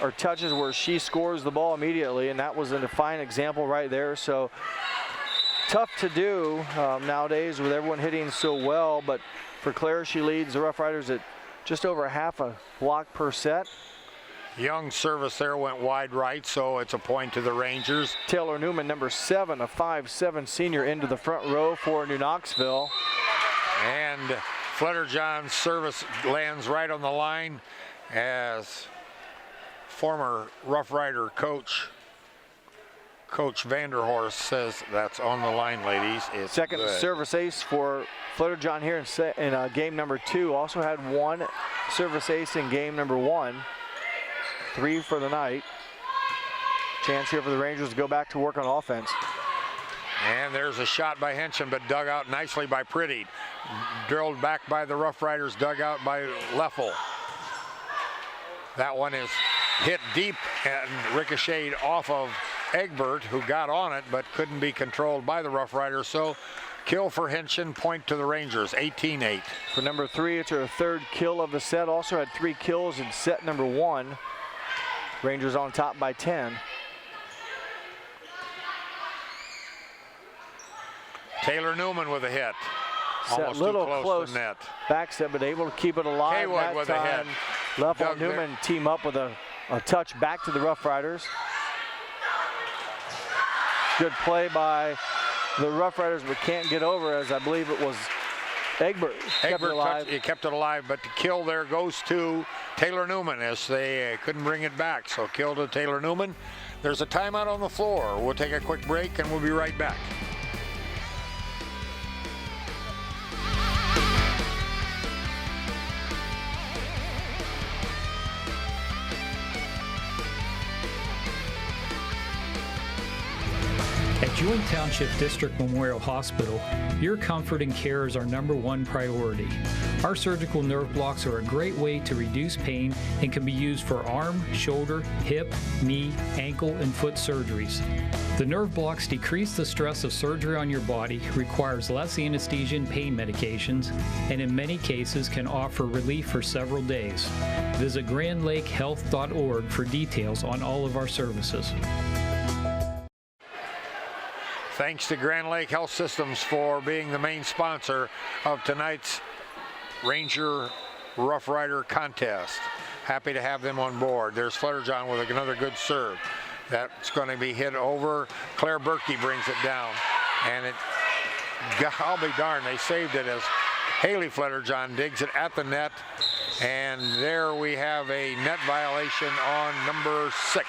are touches where she scores the ball immediately, and that was a fine example right there. So tough to do nowadays with everyone hitting so well, but for Claire, she leads the Rough Riders at just over a half a block per set. Young's service there went wide right, so it's a point to the Rangers. Taylor Newman, number 7, a 5'7" senior, into the front row for New Knoxville. And Flutterjohn's service lands right on the line as former Rough Rider coach Vanderhorst says that's on the line, ladies. It's second good. Service ace for Flutterjohn here in game number 2. Also had 1 service ace in game number 1. 3 for the night. Chance here for the Rangers to go back to work on offense. And there's a shot by Henson, but dug out nicely by Pretty. Drilled back by the Rough Riders, dug out by Leffel. That one is hit deep and ricocheted off of Egbert, who got on it but couldn't be controlled by the Rough Riders. So kill for Henson, point to the Rangers, 18-8. For number 3, it's her third kill of the set. Also had 3 kills in set number 1. Rangers on top by 10. Taylor Newman with a hit. Almost a little close to net. Back set, but able to keep it alive. Kaywood that with time. a hit. Leffel Newman team up with a touch back to the Rough Riders. Good play by the Rough Riders, but can't get over, as I believe it was Egbert kept it alive. He kept it alive, but the kill there goes to Taylor Newman as they couldn't bring it back. So kill to Taylor Newman. There's a timeout on the floor. We'll take a quick break and we'll be right back. At Ewing Township District Memorial Hospital, your comfort and care is our #1 priority. Our surgical nerve blocks are a great way to reduce pain and can be used for arm, shoulder, hip, knee, ankle, and foot surgeries. The nerve blocks decrease the stress of surgery on your body, requires less anesthesia and pain medications, and in many cases can offer relief for several days. Visit grandlakehealth.org for details on all of our services. Thanks to Grand Lake Health Systems for being the main sponsor of tonight's Ranger Rough Rider contest. Happy to have them on board. There's Flutterjohn with another good serve. That's going to be hit over. Claire Berkey brings it down. And I'll be darned, they saved it as Haley Flutterjohn digs it at the net. And there we have a net violation on number 6.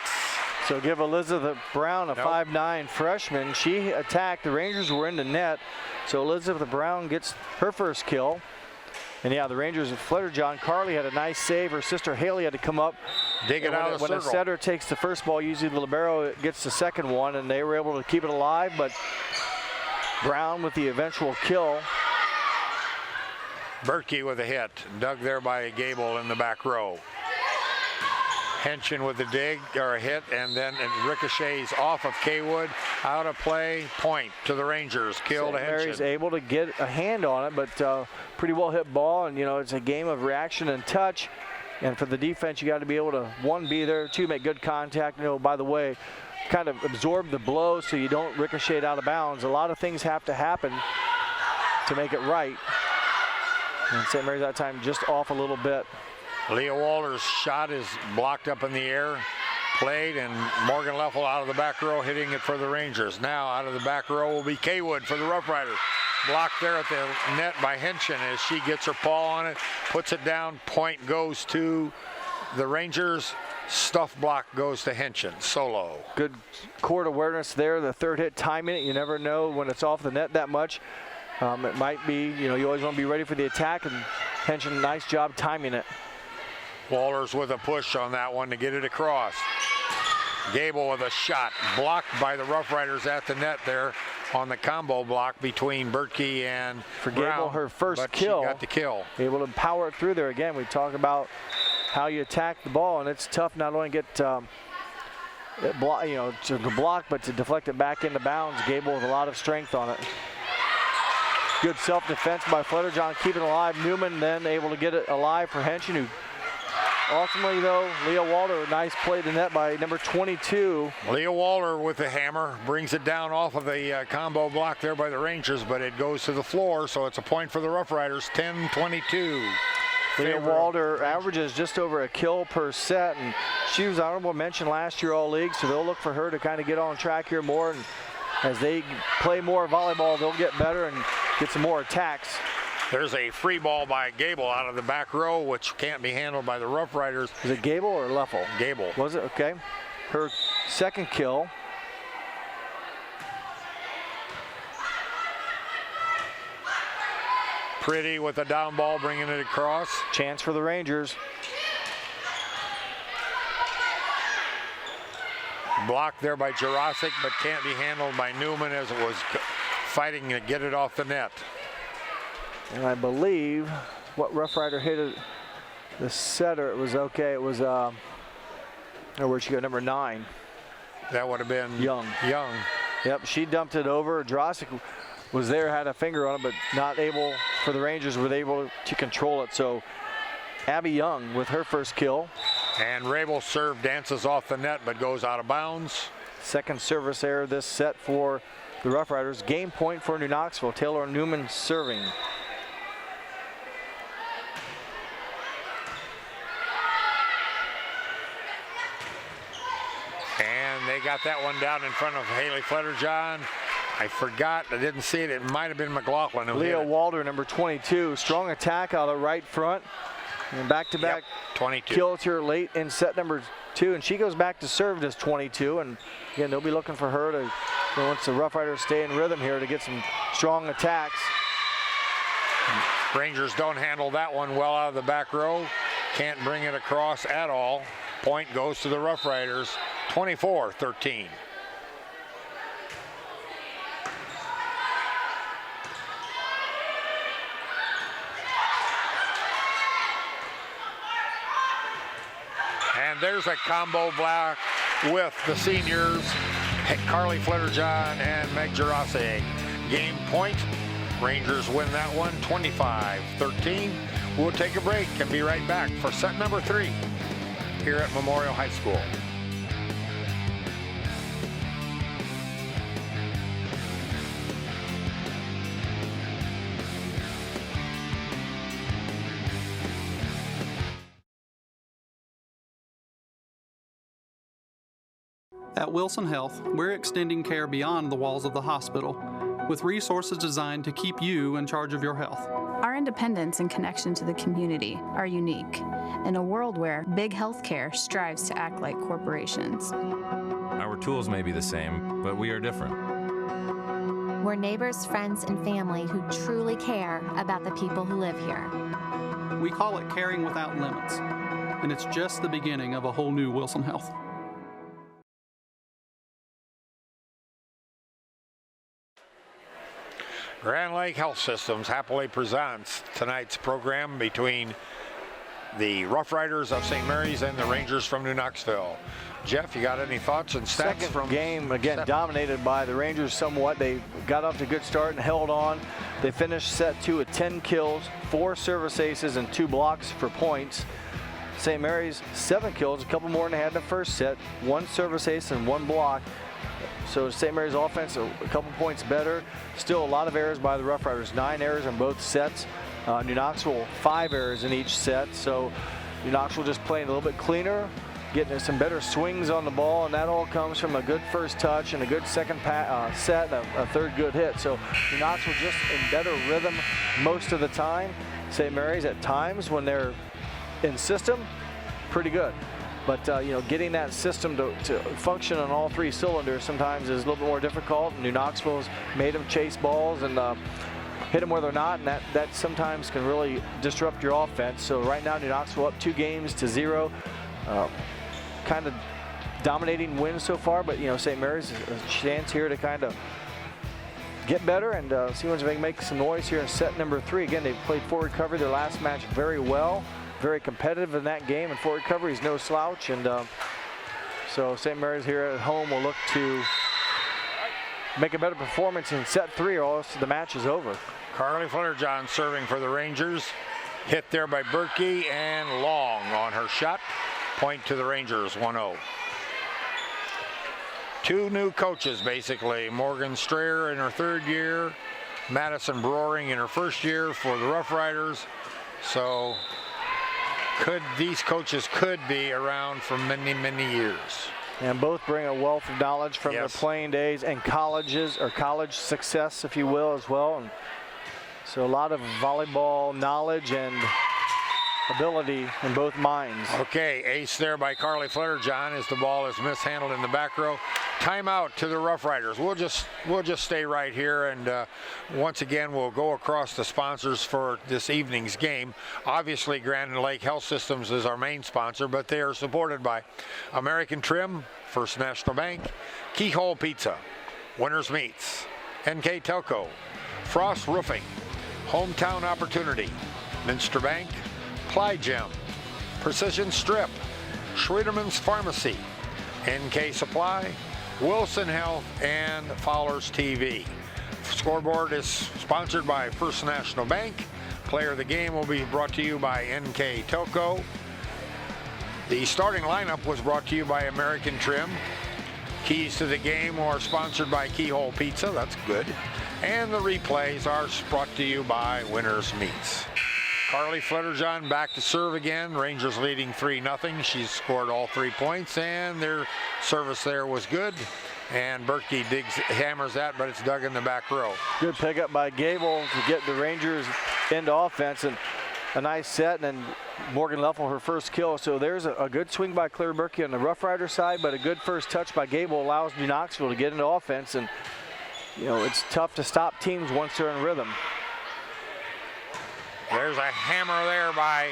So give Elizabeth Brown a 5'9" freshman. She attacked. The Rangers were in the net. So Elizabeth Brown gets her first kill. And yeah, the Rangers and Flutterjohn. Carly had a nice save. Her sister Haley had to come up. Dig it out of the circle. When a setter takes the first ball, usually the libero gets the second one, and they were able to keep it alive, but Brown with the eventual kill. Berkey with a hit. Dug there by Gable in the back row. Henson with a dig or a hit, and then it ricochets off of Kaywood, out of play, point to the Rangers. Kill to Henson. Mary's able to get a hand on it, but pretty well hit ball, and you know it's a game of reaction and touch. And for the defense, you got to be able to 1, be there, 2, make good contact. You know, by the way, kind of absorb the blow so you don't ricochet out of bounds. A lot of things have to happen to make it right. And St. Mary's that time just off a little bit. Leah Walter's shot is blocked up in the air, played, and Morgan Leffel out of the back row hitting it for the Rangers. Now out of the back row will be Kaywood for the Rough Riders. Blocked there at the net by Henson as she gets her paw on it, puts it down, point goes to the Rangers. Stuff block goes to Henson, solo. Good court awareness there, the third hit, timing it. You never know when it's off the net that much. It might be, you know, you always want to be ready for the attack, and Henson, nice job timing it. Walters with a push on that one to get it across. Gable with a shot, blocked by the Rough Riders at the net there on the combo block between Berkey and For Brown, Gable, her first but kill. She got the kill. Able to power it through there again. We talk about how you attack the ball, and it's tough not only to get to block, but to deflect it back into bounds. Gable with a lot of strength on it. Good self-defense by Flutterjohn, keeping it alive. Newman then able to get it alive for Henson, who ultimately, though, Leah Walter, nice play to net by number 22. Leah Walter with the hammer, brings it down off of the combo block there by the Rangers, but it goes to the floor, so it's a point for the Rough Riders, 10-22. Leah Walter averages just over a kill per set, and she was honorable mention last year All-League, so they'll look for her to kind of get on track here more, and as they play more volleyball, they'll get better and get some more attacks. There's a free ball by Gable out of the back row, which can't be handled by the Rough Riders. Is it Gable or Leffel? Gable. Was it? Okay. Her second kill. Pretty with a down ball, bringing it across. Chance for the Rangers. Blocked there by Jurasic, but can't be handled by Newman as it was fighting to get it off the net. And I believe what Rough Rider hit it, the setter, it was okay. It was, where'd she go, number 9? That would have been Young. Yep, she dumped it over. Jurasic was there, had a finger on it, but not able, for the Rangers, were able to control it. So Abby Young with her first kill. And Rabel's serve dances off the net, but goes out of bounds. Second service error this set for the Rough Riders. Game point for New Knoxville. Taylor Newman serving. And they got that one down in front of Haley Fletterjohn. I forgot, I didn't see it. It might have been McLaughlin who Leah hit it. Walder, number 22. Strong attack out of the right front. And back-to-back 22 kills here late in set number 2. And she goes back to serve as 22. And again, they'll be looking for her to, once the Rough Riders stay in rhythm here, to get some strong attacks. Rangers don't handle that one well out of the back row. Can't bring it across at all. Point goes to the Rough Riders, 24-13. And there's a combo block with the seniors, Carly Fletterjohn and Meg Jurasic. Game point. Rangers win that one, 25-13. We'll take a break and be right back for set number 3 here at Memorial High School. At Wilson Health, we're extending care beyond the walls of the hospital, with resources designed to keep you in charge of your health. Our independence and connection to the community are unique in a world where big healthcare strives to act like corporations. Our tools may be the same, but we are different. We're neighbors, friends, and family who truly care about the people who live here. We call it caring without limits, and it's just the beginning of a whole new Wilson Health. Grand Lake Health Systems happily presents tonight's program between the Rough Riders of St. Mary's and the Rangers from New Knoxville. Jeff, you got any thoughts and stats? Second game, again, dominated by the Rangers somewhat. They got off to a good start and held on. They finished set 2 with 10 kills, 4 service aces, and 2 blocks for points. St. Mary's, 7 kills, a couple more than they had in the first set, 1 service ace and 1 block. So St. Mary's offense a couple points better. Still a lot of errors by the Rough Riders. 9 errors in both sets. New Knoxville 5 errors in each set. So New Knoxville just playing a little bit cleaner, getting some better swings on the ball, and that all comes from a good first touch and a good second set, a third good hit. So New Knoxville just in better rhythm most of the time. St. Mary's at times when they're in system, pretty good. But getting that system to function on all 3 cylinders sometimes is a little bit more difficult. New Knoxville's made them chase balls and hit them where they're not, and that sometimes can really disrupt your offense. So right now, New Knoxville up 2 games to 0. Kind of dominating wins so far, but St. Mary's a chance here to kind of get better and see if they can make some noise here in set number 3. Again, they played Fort Recovery their last match very well. Very competitive in that game, and Fort Recovery is no slouch, and so St. Mary's here at home will look to make a better performance in set 3, or else the match is over. Carly Fletterjohn serving for the Rangers. Hit there by Berkey, and long on her shot. Point to the Rangers, 1-0. 2 new coaches, basically. Morgan Strayer in her 3rd year, Madison Broering in her 1st year for the Rough Riders. So these coaches could be around for many, many years. And both bring a wealth of knowledge from their playing days and colleges, or college success, if you will, as well. And so a lot of volleyball knowledge and ability in both minds. Okay, ace there by Carly Fletterjohn as the ball is mishandled in the back row. Timeout to the Rough Riders. We'll just stay right here, and once again we'll go across the sponsors for this evening's game. Obviously, Grand Lake Health Systems is our main sponsor, but they are supported by American Trim, First National Bank, Keyhole Pizza, Winners Meats, NKTelco, Frost Roofing, Hometown Opportunity, Minster Bank, Clyde Gem, Precision Strip, Schwederman's Pharmacy, NK Supply, Wilson Health, and Fowler's TV. Scoreboard is sponsored by First National Bank. Player of the game will be brought to you by NKTelco. The starting lineup was brought to you by American Trim. Keys to the game are sponsored by Keyhole Pizza. That's good. And the replays are brought to you by Winners Meats. Carly Flitterjohn back to serve again. Rangers leading 3-0. She's scored all 3 points, and their service there was good. And Berkey hammers that, but it's dug in the back row. Good pickup by Gable to get the Rangers into offense, and a nice set, and then Morgan Leffel, her first kill. So there's a good swing by Claire Berkey on the Rough Rider side, but a good first touch by Gable allows New Knoxville to get into offense, and you know, it's tough to stop teams once they're in rhythm. There's a hammer there by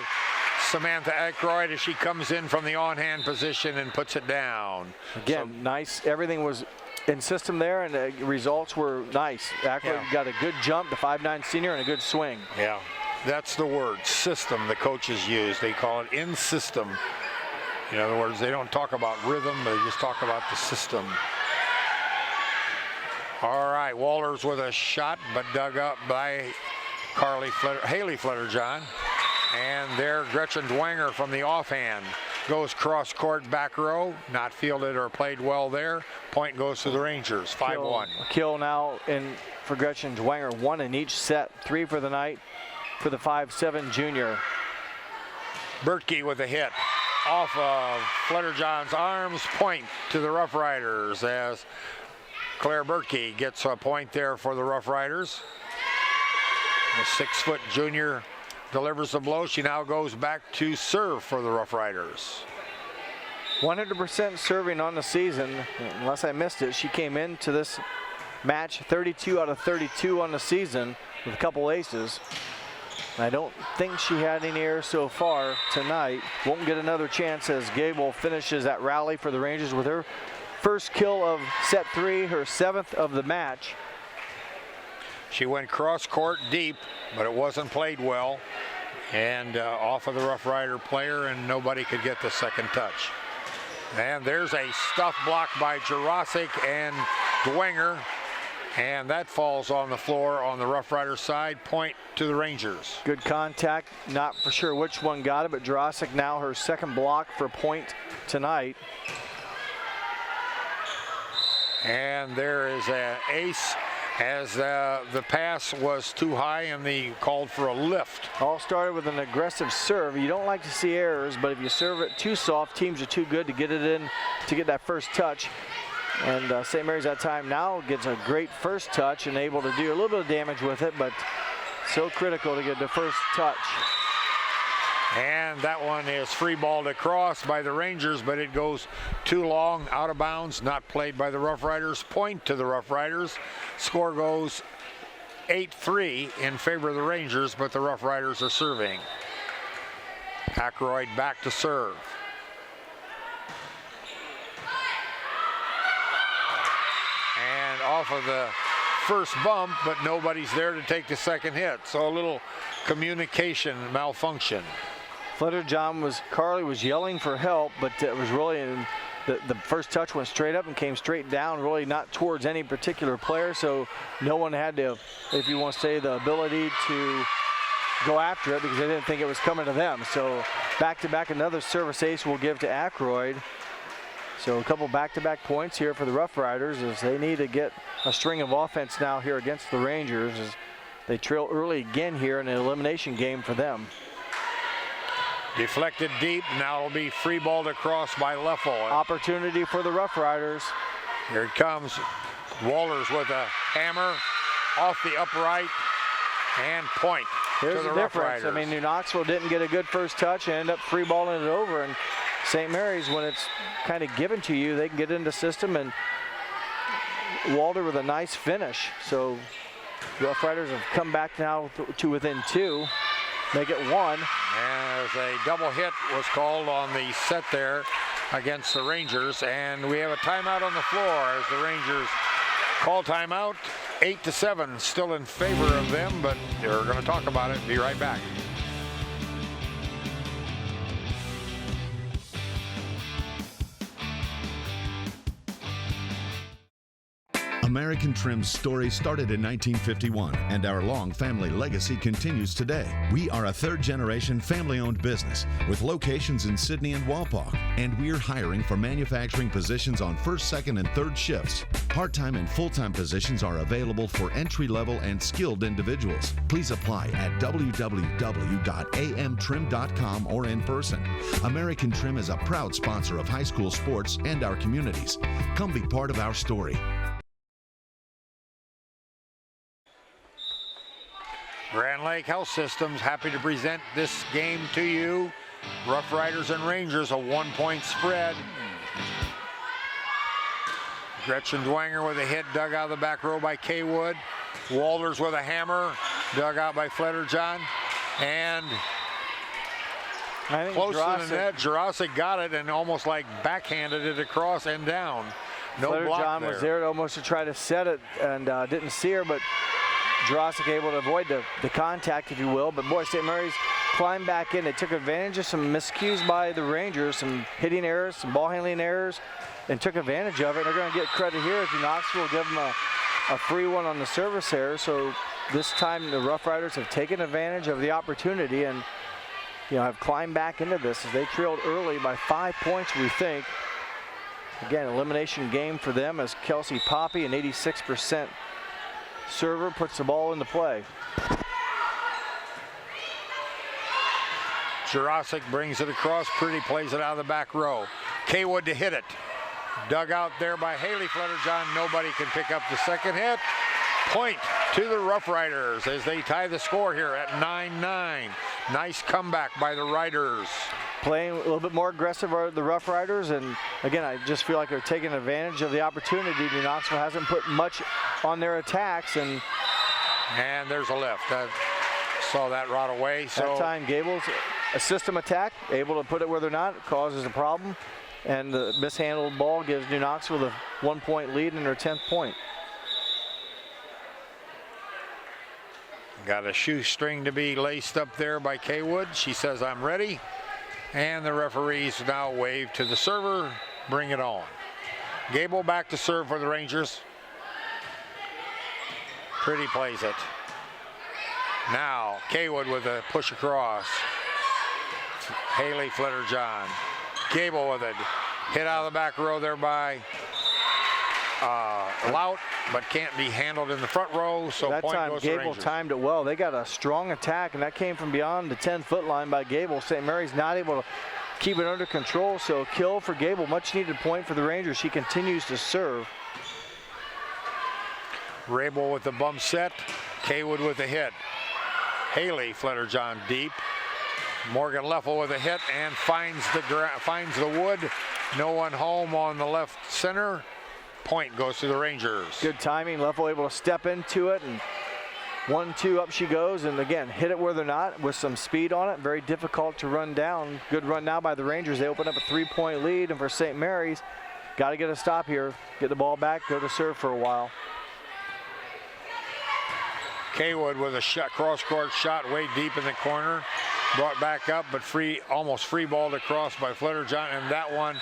Samantha Aykroyd as she comes in from the on-hand position and puts it down. Again, nice. Everything was in system there, and the results were nice. Aykroyd got a good jump, the 5'9" senior, and a good swing. Yeah, that's the word, system, the coaches use. They call it in system. In other words, they don't talk about rhythm, they just talk about the system. All right, Walters with a shot, but dug up by Haley Flitterjohn. And there, Gretchen Dwanger from the offhand goes cross court back row, not fielded or played well there. Point goes to the Rangers, 5-1. Kill now for Gretchen Dwanger, 1 in each set, 3 for the night for the 5'7" junior. Berkey with a hit off of Flitterjohn's arms, point to the Rough Riders as Claire Berkey gets a point there for the Rough Riders. The 6-foot junior delivers the blow. She now goes back to serve for the Rough Riders. 100% serving on the season, unless I missed it. She came into this match 32 out of 32 on the season with a couple aces. I don't think she had any errors so far tonight. Won't get another chance as Gable finishes that rally for the Rangers with her first kill of set 3, her 7th of the match. She went cross court deep, but it wasn't played well. And off of the Rough Rider player, and nobody could get the second touch. And there's a stuff block by Jurasic and Dwanger. And that falls on the floor on the Rough Rider side. Point to the Rangers. Good contact. Not for sure which one got it, but Jurasic now her second block for point tonight. And there is an ace as the pass was too high and they called for a lift. All started with an aggressive serve. You don't like to see errors, but if you serve it too soft, teams are too good to get it in to get that first touch. And St. Mary's that time now gets a great first touch and able to do a little bit of damage with it, but so critical to get the first touch. And that one is free balled across by the Rangers, but it goes too long, out of bounds, not played by the Rough Riders. Point to the Rough Riders. Score goes 8-3 in favor of the Rangers, but the Rough Riders are serving. Aykroyd back to serve. And off of the first bump, but nobody's there to take the second hit. So a little communication malfunction. Carly was yelling for help, but it was really the first touch went straight up and came straight down, really not towards any particular player, so no one had to, if you want to say, the ability to go after it because they didn't think it was coming to them. So back-to-back, another service ace we'll give to Aykroyd. So a couple back-to-back points here for the Rough Riders as they need to get a string of offense now here against the Rangers as they trail early again here in an elimination game for them. Deflected deep, now it'll be free balled across by Leffel. Opportunity for the Rough Riders. Here it comes. Walters with a hammer off the upright and point. Here's to the difference. I mean, New Knoxville didn't get a good first touch and end up free balling it over. And St. Mary's, when it's kind of given to you, they can get into system and Walter with a nice finish. So Rough Riders have come back now to within 2, make it 1. As a double hit was called on the set there against the Rangers, and we have a timeout on the floor as the Rangers call timeout. 8-7, still in favor of them, but they're going to talk about it. Be right back. American Trim's story started in 1951, and our long family legacy continues today. We are a third-generation family-owned business with locations in Sydney and Walpock, and we're hiring for manufacturing positions on first, second, and third shifts. Part-time and full-time positions are available for entry-level and skilled individuals. Please apply at www.amtrim.com or in person. American Trim is a proud sponsor of high school sports and our communities. Come be part of our story. Grand Lake Health Systems happy to present this game to you. Rough Riders and Rangers, a 1-point spread. Gretchen Dwanger with a hit, dug out of the back row by Kaywood. Walters with a hammer, dug out by Fletterjohn. And close to the net, Jurasic got it and almost like backhanded it across and down. No block there. Was there almost to try to set it and didn't see her, but Jurasic able to avoid the contact, if you will. But boy, St. Mary's climbed back in. They took advantage of some miscues by the Rangers, some hitting errors, some ball handling errors, and took advantage of it. They're going to get credit here. If Knoxville will give them a free one on the service error. So this time the Rough Riders have taken advantage of the opportunity and have climbed back into this as they trailed early by 5 points, we think. Again, elimination game for them as Kelsey Poppy, an 86% server, puts the ball into play. Jurasic brings it across. Pretty plays it out of the back row. Kaywood to hit it. Dug out there by Haley Fletterjohn. Nobody can pick up the second hit. Point to the Rough Riders as they tie the score here at 9-9. Nice comeback by the Riders. Playing a little bit more aggressive are the Rough Riders, and again, I just feel like they're taking advantage of the opportunity. Knoxville hasn't put much on their attacks, and there's a lift. I saw that right away. So that time, Gable's a system attack, able to put it where they're not, causes a problem, and the mishandled ball gives New Knoxville the 1-point lead in their 10th point. Got a shoestring to be laced up there by Kaywood. She says, "I'm ready." And the referees now wave to the server, bring it on. Gable back to serve for the Rangers. Pretty plays it. Now, Kaywood with a push across. Haley Fletterjohn. Gable with it. Hit out of the back row there by Lout, but can't be handled in the front row, so that point time goes to Gable Rangers. timed it well. They got a strong attack, and that came from beyond the 10-foot line by Gable. St. Mary's not able to keep it under control, so kill for Gable. Much needed point for the Rangers. She continues to serve. Rabel with the bump set. Kaywood with the hit. Haley Fletterjohn deep. Morgan Leffel with a hit and finds the wood. No one home on the left center. Point goes to the Rangers. Good timing. Leffel able to step into it, and 1-2 up she goes, and again hit it where they're not with some speed on it. Very difficult to run down. Good run now by the Rangers. They open up a 3-point lead, and for St. Mary's, got to get a stop here. Get the ball back, go to serve for a while. Kaywood with a shot, cross-court shot way deep in the corner. Brought back up, but almost free balled across by Fletterjohn, and that one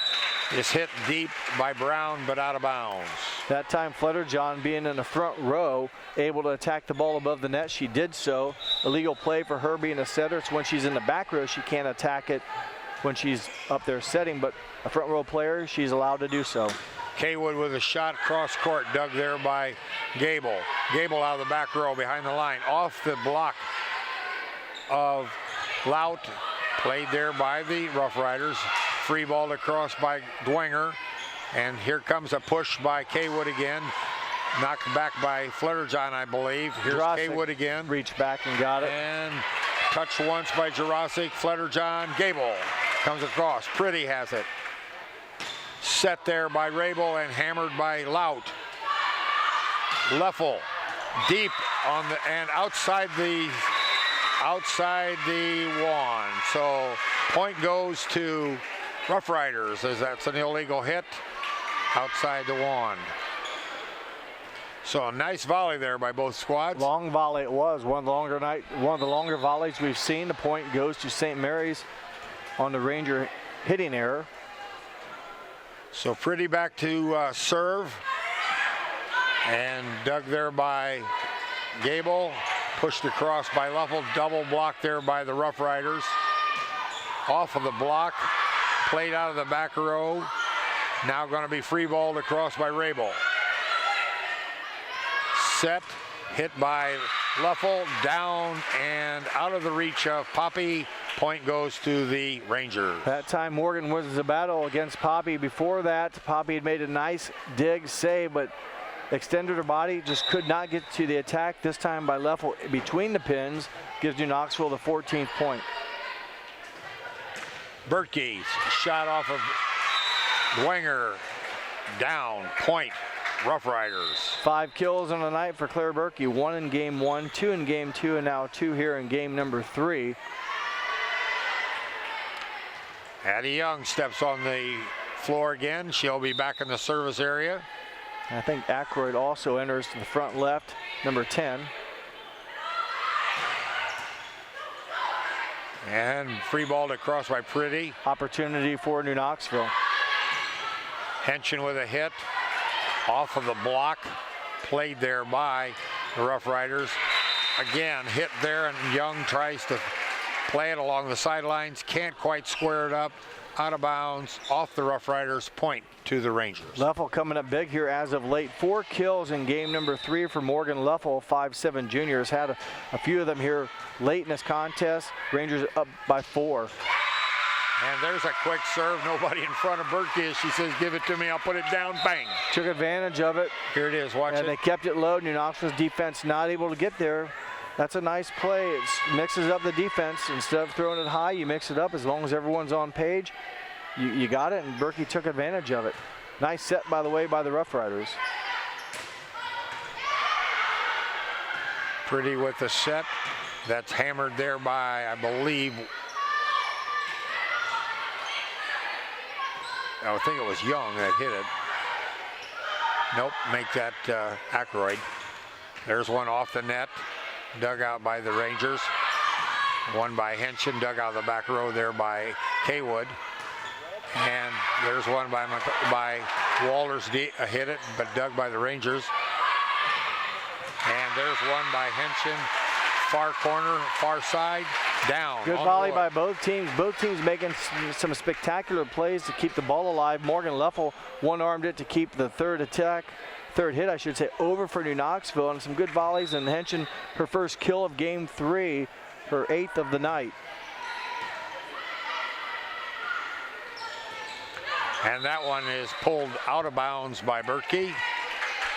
is hit deep by Brown, but out of bounds. That time, Fletterjohn being in the front row, able to attack the ball above the net. She did so. Illegal play for her being a setter. It's when she's in the back row, she can't attack it when she's up there setting, but a front row player, she's allowed to do so. Kaywood with a shot cross court, dug there by Gable. Gable out of the back row behind the line, off the block of Lout, played there by the Rough Riders. Free ball across by Dwenger, and here comes a push by Kaywood again. Knocked back by Fletterjohn, I believe. Here's Jurasic Kaywood again. Reached back and got it. And touched once by Jurasic. Fletterjohn. Gable comes across. Pretty has it. Set there by Rabel and hammered by Lout. Leffel deep on the and outside the wand. So point goes to Rough Riders as that's an illegal hit outside the wand. So a nice volley there by both squads. Long volley it was. One of the longer volleys we've seen. The point goes to St. Mary's on the Ranger hitting error. So Pretty back to serve. And dug there by Gable. Pushed across by Leffel. Double block there by the Rough Riders. Off of the block. Played out of the back row. Now going to be free balled across by Rabel. Set. Hit by Leffel. Down and out of the reach of Poppy. Point goes to the Rangers. That time Morgan was the battle against Poppy. Before that, Poppy had made a nice dig save, but extended her body, just could not get to the attack. This time by Leffel between the pins, gives New Knoxville the 14th point. Bertkey's shot off of Dwenger. Down, point, Rough Riders. 5 kills on the night for Claire Bertkey. 1 in game 1, 2 in game 2, and now 2 here in game number 3. Addie Young steps on the floor again. She'll be back in the service area. I think Aykroyd also enters to the front left, number 10. And free balled across by Pretty. Opportunity for New Knoxville. Henson with a hit off of the block. Played there by the Rough Riders. Again, hit there, and Young tries to play it along the sidelines. Can't quite square it up. Out of bounds, off the Rough Riders, point to the Rangers. Leffel coming up big here as of late. 4 kills in game number 3 for Morgan Leffel. 5'7" junior has had a few of them here late in this contest. Rangers up by 4. And there's a quick serve. Nobody in front of Bertkey as she says, give it to me, I'll put it down, bang. Took advantage of it. Here it is, watch it. And they kept it low. New Knoxville's defense not able to get there. That's a nice play. It mixes up the defense. Instead of throwing it high, you mix it up. As long as everyone's on page, you got it, and Bertkey took advantage of it. Nice set, by the way, by the Rough Riders. Pretty with the set. That's hammered there by, I believe, I think it was Young that hit it. Nope, make that Aykroyd. There's one off the net. Dug out by the Rangers. One by Henson, dug out of the back row there by Kaywood. And there's one by Walters, hit it, but dug by the Rangers. And there's one by Henson, far corner, far side, down. Good volley by both teams. Both teams making some spectacular plays to keep the ball alive. Morgan Leffel one-armed it to keep the third hit, I should say, over for New Knoxville, and some good volleys. And Henson, her first kill of game 3, her 8th of the night. And that one is pulled out of bounds by Bertkey.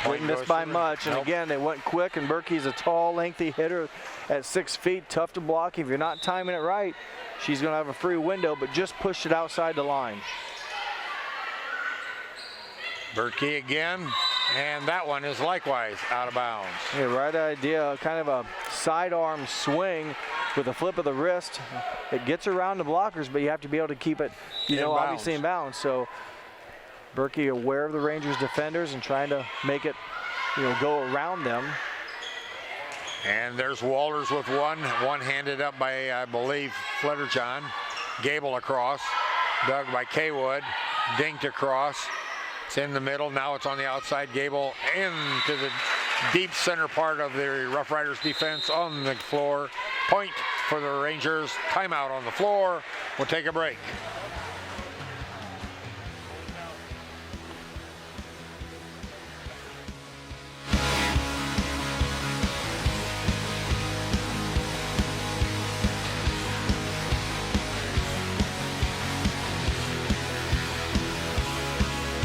Didn't miss by much, and again, they went quick, and Bertkey's a tall, lengthy hitter at 6 feet, tough to block. If you're not timing it right, she's gonna have a free window, but just pushed it outside the line. Bertkey again, and that one is likewise out of bounds. Yeah, right idea, kind of a sidearm swing with a flip of the wrist. It gets around the blockers, but you have to be able to keep it, obviously in bounds. So Bertkey aware of the Rangers defenders and trying to make it, go around them. And there's Walters with one handed up by, I believe, Flutterjohn. Gable across, dug by Kaywood, dinked across. It's in the middle, now it's on the outside. Gable into the deep center part of the Rough Riders defense on the floor. Point for the Rangers, timeout on the floor. We'll take a break.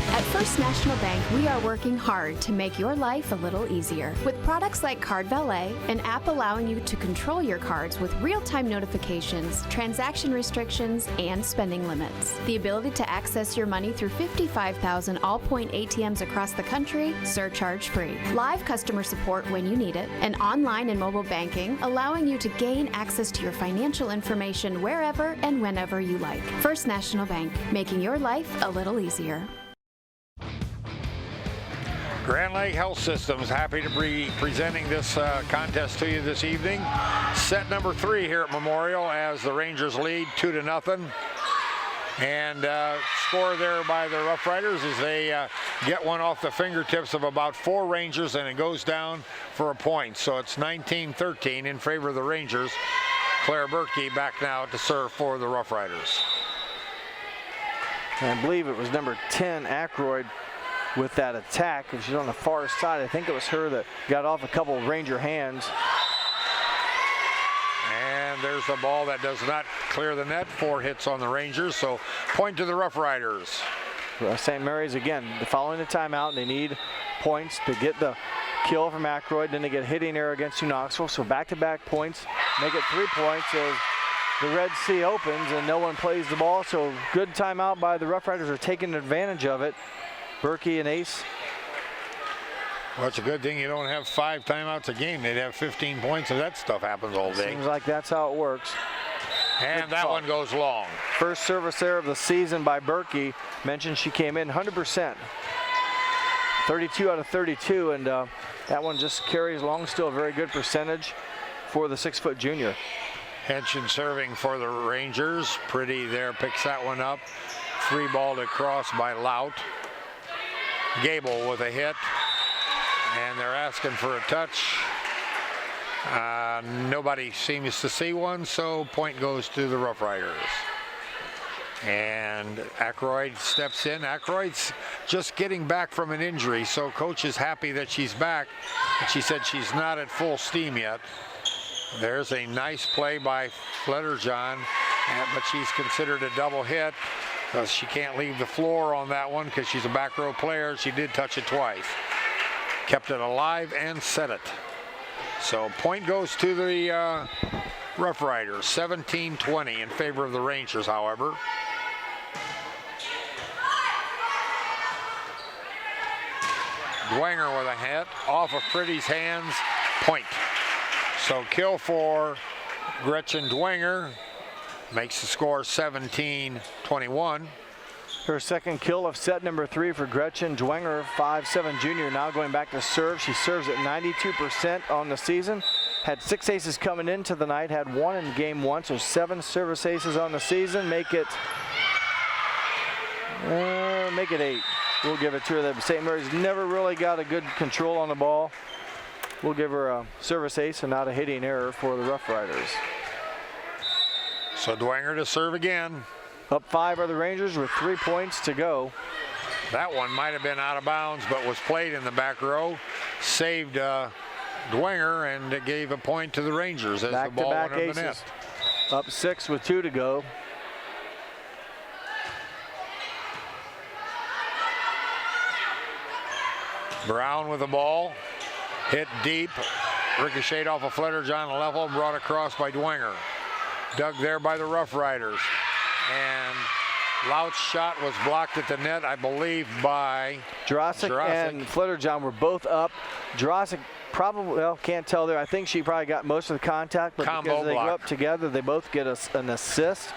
At First National Bank, we are working hard to make your life a little easier. With products like Card Valet, an app allowing you to control your cards with real-time notifications, transaction restrictions, and spending limits. The ability to access your money through 55,000 all-point ATMs across the country, surcharge-free. Live customer support when you need it, and online and mobile banking, allowing you to gain access to your financial information wherever and whenever you like. First National Bank, making your life a little easier. Grand Lake Health Systems happy to be presenting this contest to you this evening. Set number 3 here at Memorial as the Rangers lead 2-0. And score there by the Rough Riders as they get one off the fingertips of about 4 Rangers, and it goes down for a point. So it's 19-13 in favor of the Rangers. Claire Berkey back now to serve for the Rough Riders. And I believe it was number 10, Ackroyd, with that attack. And she's on the far side. I think it was her that got off a couple of Ranger hands. And there's the ball that does not clear the net. 4 hits on the Rangers, so point to the Rough Riders. St. Mary's again following the timeout, and they need points to get the kill from Ackroyd. Then they get a hitting error against New Knoxville, so back-to-back points, make it 3 points as the Red Sea opens and no one plays the ball. So good timeout by the Rough Riders, are taking advantage of it. Berkey and Ace. Well, it's a good thing you don't have 5 timeouts a game. They'd have 15 points if that stuff happens all day. Seems like that's how it works. And that one goes long. First service error of the season by Berkey. Mentioned she came in 100%. 32 out of 32, and that one just carries long. Still a very good percentage for the 6-foot junior. Henson serving for the Rangers. Pretty there picks that one up. Free ball across by Lout. Gable with a hit. And they're asking for a touch. Nobody seems to see one, so point goes to the Rough Riders. And Ackroyd steps in. Ackroyd's just getting back from an injury, so coach is happy that she's back. But she said she's not at full steam yet. There's a nice play by Fletterjohn, but she's considered a double hit because she can't leave the floor on that one because she's a back row player. She did touch it twice. Kept it alive and set it. So point goes to the Rough Riders, 17-20 in favor of the Rangers, however. Dwenger with a hit off of Pretty's hands, point. So kill for Gretchen Dwenger, makes the score 17-21. Her second kill of set number 3 for Gretchen Dwenger, 5'7" junior, now going back to serve. She serves at 92% on the season. Had 6 aces coming into the night, had 1 in game 1, so 7 service aces on the season. Make it 8. We'll give it to her. St. Mary's never really got a good control on the ball. We'll give her a service ace and not a hitting error for the Rough Riders. So Dwenger to serve again. Up 5 are the Rangers with 3 points to go. That one might have been out of bounds, but was played in the back row. Saved Dwenger, and it gave a point to the Rangers as the ball went in the net. Up 6 with 2 to go. Brown with the ball. Hit deep. Ricocheted off a Fletterjohn level, brought across by Dwenger. Dug there by the Rough Riders. And Lout's shot was blocked at the net, I believe, by Jurasic and Fletterjohn were both up. Jurasic probably, well, can't tell there. I think she probably got most of the contact, but because they go up together, they both get an assist.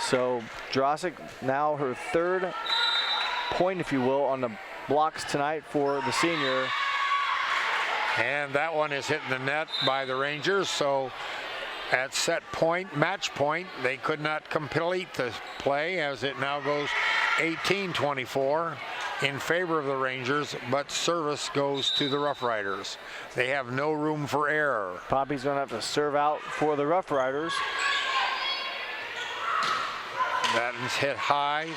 So Jurasic now her 3rd point, if you will, on the blocks tonight for the senior. And that one is hitting the net by the Rangers, so at set point, match point, they could not complete the play as it now goes 18-24 in favor of the Rangers, but service goes to the Rough Riders. They have no room for error. Poppy's going to have to serve out for the Rough Riders. That is hit high,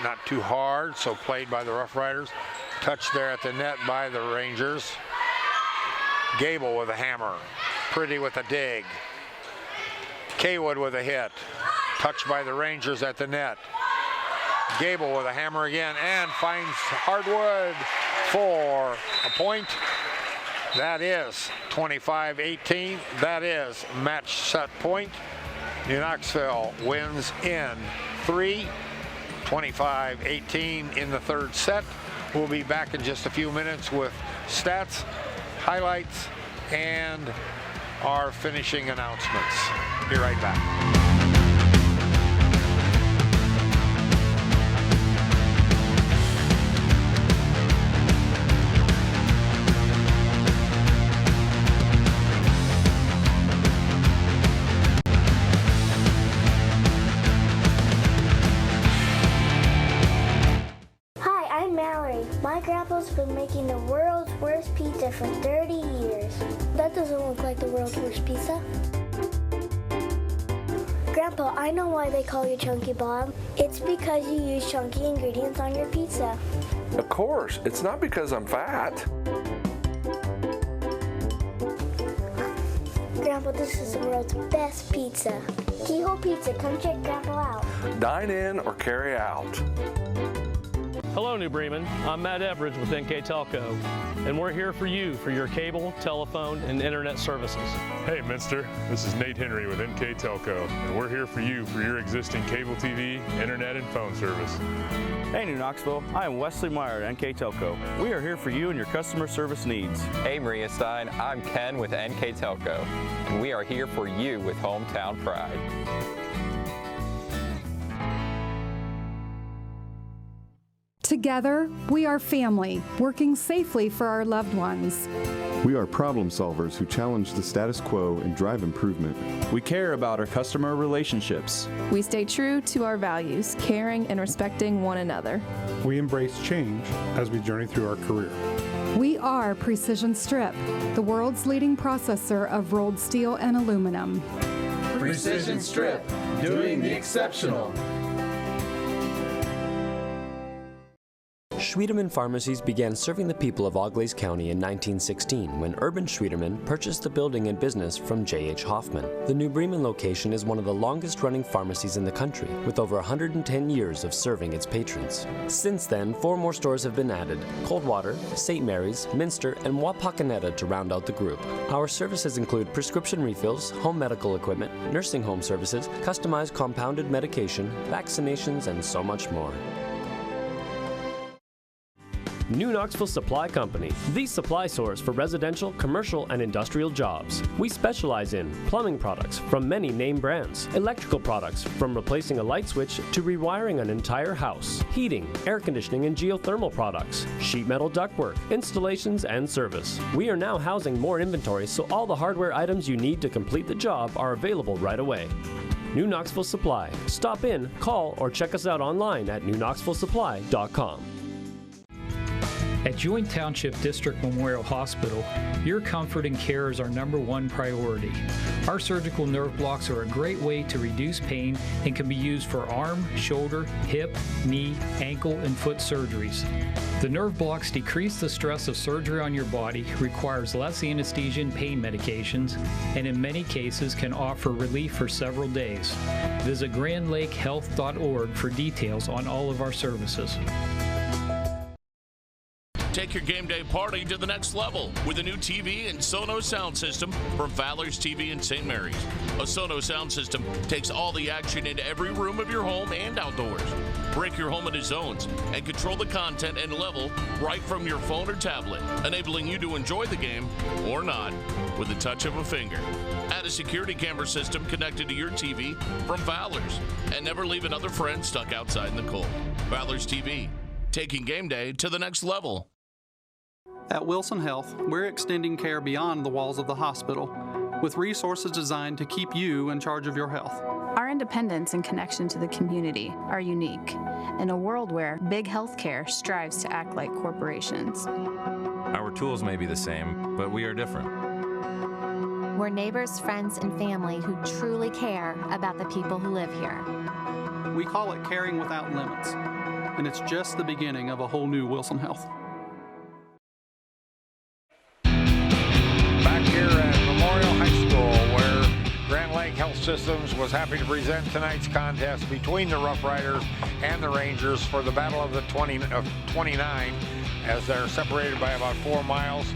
not too hard, so played by the Rough Riders. Touched there at the net by the Rangers. Gable with a hammer. Pretty with a dig. Kaywood with a hit. Touched by the Rangers at the net. Gable with a hammer again and finds hardwood for a point. That is 25-18. That is match set point. New Knoxville wins in 3, 25-18 in the third set. We'll be back in just a few minutes with stats, highlights, and our finishing announcements. Be right back. My grandpa's been making the world's worst pizza for 30 years. That doesn't look like the world's worst pizza. Grandpa, I know why they call you Chunky Bob. It's because you use chunky ingredients on your pizza. Of course, it's not because I'm fat. Grandpa, this is the world's best pizza. Keyhole Pizza, come check Grandpa out. Dine in or carry out. Hello, New Bremen. I'm Matt Everidge with NKTelco, and we're here for you for your cable, telephone, and internet services. Hey, Minster. This is Nate Henry with NKTelco, and we're here for you for your existing cable TV, internet, and phone service. Hey, New Knoxville. I am Wesley Meyer at NKTelco. We are here for you and your customer service needs. Hey, Maria Stein. I'm Ken with NKTelco, and we are here for you with hometown pride. Together, we are family, working safely for our loved ones. We are problem solvers who challenge the status quo and drive improvement. We care about our customer relationships. We stay true to our values, caring and respecting one another. We embrace change as we journey through our career. We are Precision Strip, the world's leading processor of rolled steel and aluminum. Precision Strip, doing the exceptional. Schwiedemann Pharmacies began serving the people of Auglaize County in 1916 when Urban Schwiedemann purchased the building and business from J.H. Hoffman. The New Bremen location is one of the longest-running pharmacies in the country, with over 110 years of serving its patrons. Since then, 4 more stores have been added: Coldwater, St. Mary's, Minster, and Wapakoneta to round out the group. Our services include prescription refills, home medical equipment, nursing home services, customized compounded medication, vaccinations, and so much more. New Knoxville Supply Company, the supply source for residential, commercial, and industrial jobs. We specialize in plumbing products from many name brands, electrical products from replacing a light switch to rewiring an entire house, heating, air conditioning, and geothermal products, sheet metal ductwork, installations, and service. We are now housing more inventory, so all the hardware items you need to complete the job are available right away. New Knoxville Supply. Stop in, call, or check us out online at newknoxvillesupply.com. At Joint Township District Memorial Hospital, your comfort and care is our #1 priority. Our surgical nerve blocks are a great way to reduce pain and can be used for arm, shoulder, hip, knee, ankle, and foot surgeries. The nerve blocks decrease the stress of surgery on your body, requires less anesthesia and pain medications, and in many cases can offer relief for several days. Visit grandlakehealth.org for details on all of our services. Take your game day party to the next level with a new TV and Sonos sound system from Fowler's TV in St. Mary's. A Sonos sound system takes all the action into every room of your home and outdoors. Break your home into zones and control the content and level right from your phone or tablet, enabling you to enjoy the game or not with the touch of a finger. Add a security camera system connected to your TV from Fowler's, and never leave another friend stuck outside in the cold. Fowler's TV, taking game day to the next level. At Wilson Health, we're extending care beyond the walls of the hospital, with resources designed to keep you in charge of your health. Our independence and connection to the community are unique in a world where big healthcare strives to act like corporations. Our tools may be the same, but we are different. We're neighbors, friends, and family who truly care about the people who live here. We call it caring without limits, and it's just the beginning of a whole new Wilson Health. Back here at Memorial High School, where Grand Lake Health Systems was happy to present tonight's contest between the Rough Riders and the Rangers for the Battle of the 29, as they're separated by about 4 miles,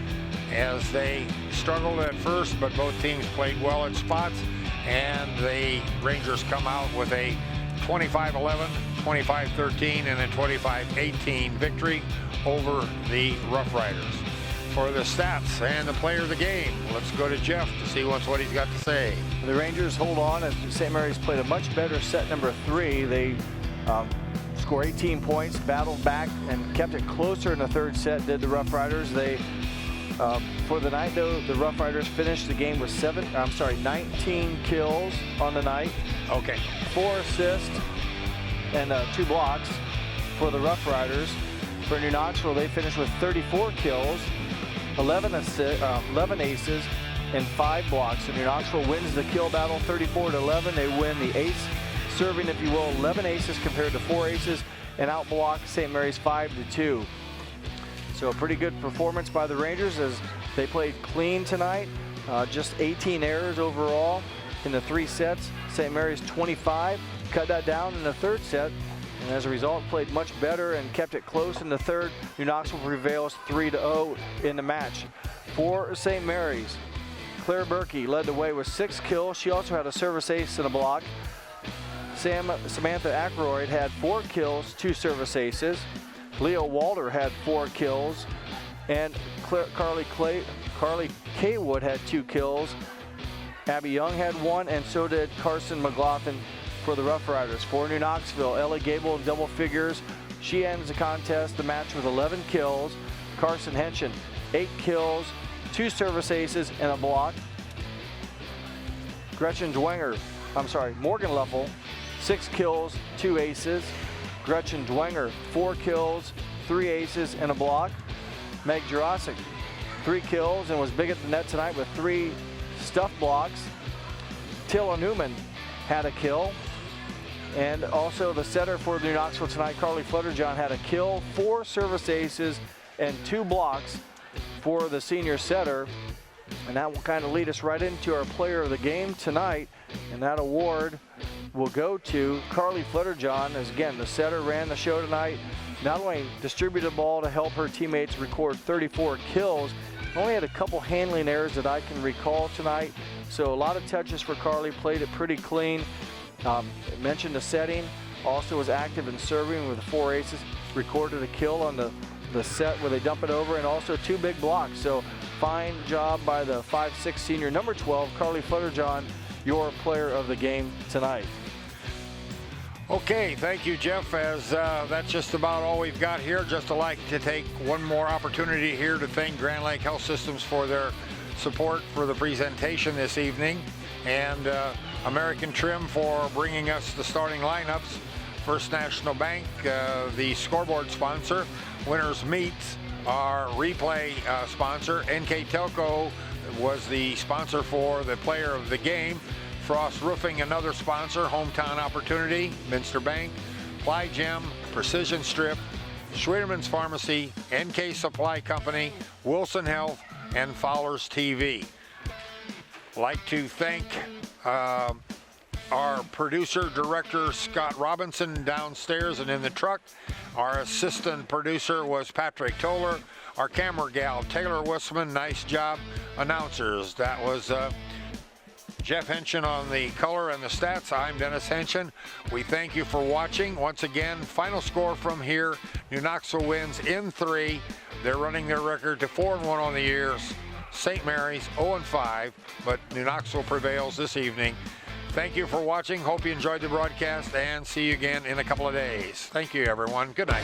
as they struggled at first, but both teams played well at spots, and the Rangers come out with a 25-11, 25-13, and a 25-18 victory over the Rough Riders. For the stats and the player of the game, let's go to Jeff to see what he's got to say. The Rangers hold on as St. Mary's played a much better set number 3. They scored 18 points, battled back, and kept it closer in the third set, did the Rough Riders. They, for the night though, the Rough Riders finished the game with 19 kills on the night. Okay. 4 assists and 2 blocks for the Rough Riders. For New Knoxville, they finished with 34 kills, 11 aces, and 5 blocks. So New Knoxville wins the kill battle 34-11. They win the ace serving, if you will, 11 aces compared to 4 aces, and outblock St. Mary's 5-2. So a pretty good performance by the Rangers as they played clean tonight. Just 18 errors overall in the 3 sets. St. Mary's 25, cut that down in the third set, and as a result played much better and kept it close in the third. New Knoxville prevails 3-0 in the match. For St. Mary's, Claire Berkey led the way with 6 kills. She also had a service ace and a block. Samantha Ackroyd had 4 kills, 2 service aces. Leo Walter had 4 kills, and Carly Kaywood had 2 kills. Abby Young had 1, and so did Carson McLaughlin for the Rough Riders. For New Knoxville, Ellie Gable in double figures. She ends the match with 11 kills. Carson Henshin, 8 kills, 2 service aces, and a block. Morgan Luffel, 6 kills, 2 aces. Gretchen Dwenger, 4 kills, 3 aces, and a block. Meg Jurasic, 3 kills and was big at the net tonight with 3 stuff blocks. Tilla Newman had a kill. And also the setter for New Knoxville tonight, Carly Flutterjohn, had a kill, 4 service aces, and 2 blocks for the senior setter. And that will kind of lead us right into our player of the game tonight. And that award will go to Carly Flutterjohn, as again, the setter ran the show tonight. Not only distributed the ball to help her teammates record 34 kills, only had a couple handling errors that I can recall tonight. So a lot of touches for Carly, played it pretty clean. Mentioned the setting, also was active in serving with the 4 aces, recorded a kill on the set where they dump it over, and also 2 big blocks. So fine job by the 5'6" senior number 12, Carly Flutterjohn, your player of the game tonight. Okay, thank you, Jeff. As that's just about all we've got here. Just to like to take one more opportunity here to thank Grand Lake Health Systems for their support for the presentation this evening, and American Trim for bringing us the starting lineups. First National Bank, the scoreboard sponsor. Winners Meats, our replay sponsor. NKTelco was the sponsor for the player of the game. Frost Roofing, another sponsor. Hometown Opportunity, Minster Bank, Ply Gem, Precision Strip, Schwederman's Pharmacy, NK Supply Company, Wilson Health, and Fowler's TV. Like to thank our producer director Scott Robinson downstairs and in the truck. Our assistant producer was Patrick Toller. Our camera gal Taylor Wissman, nice job. Announcers, that was Jeff Henshin on the color and the stats. I'm Dennis Henshin. We thank you for watching. Once again, final score from here, New Knoxville wins in 3. They're running their record to 4-1 on the year. St. Mary's 0-5, but New Knoxville prevails this evening. Thank you for watching. Hope you enjoyed the broadcast, and see you again in a couple of days. Thank you, everyone. Good night.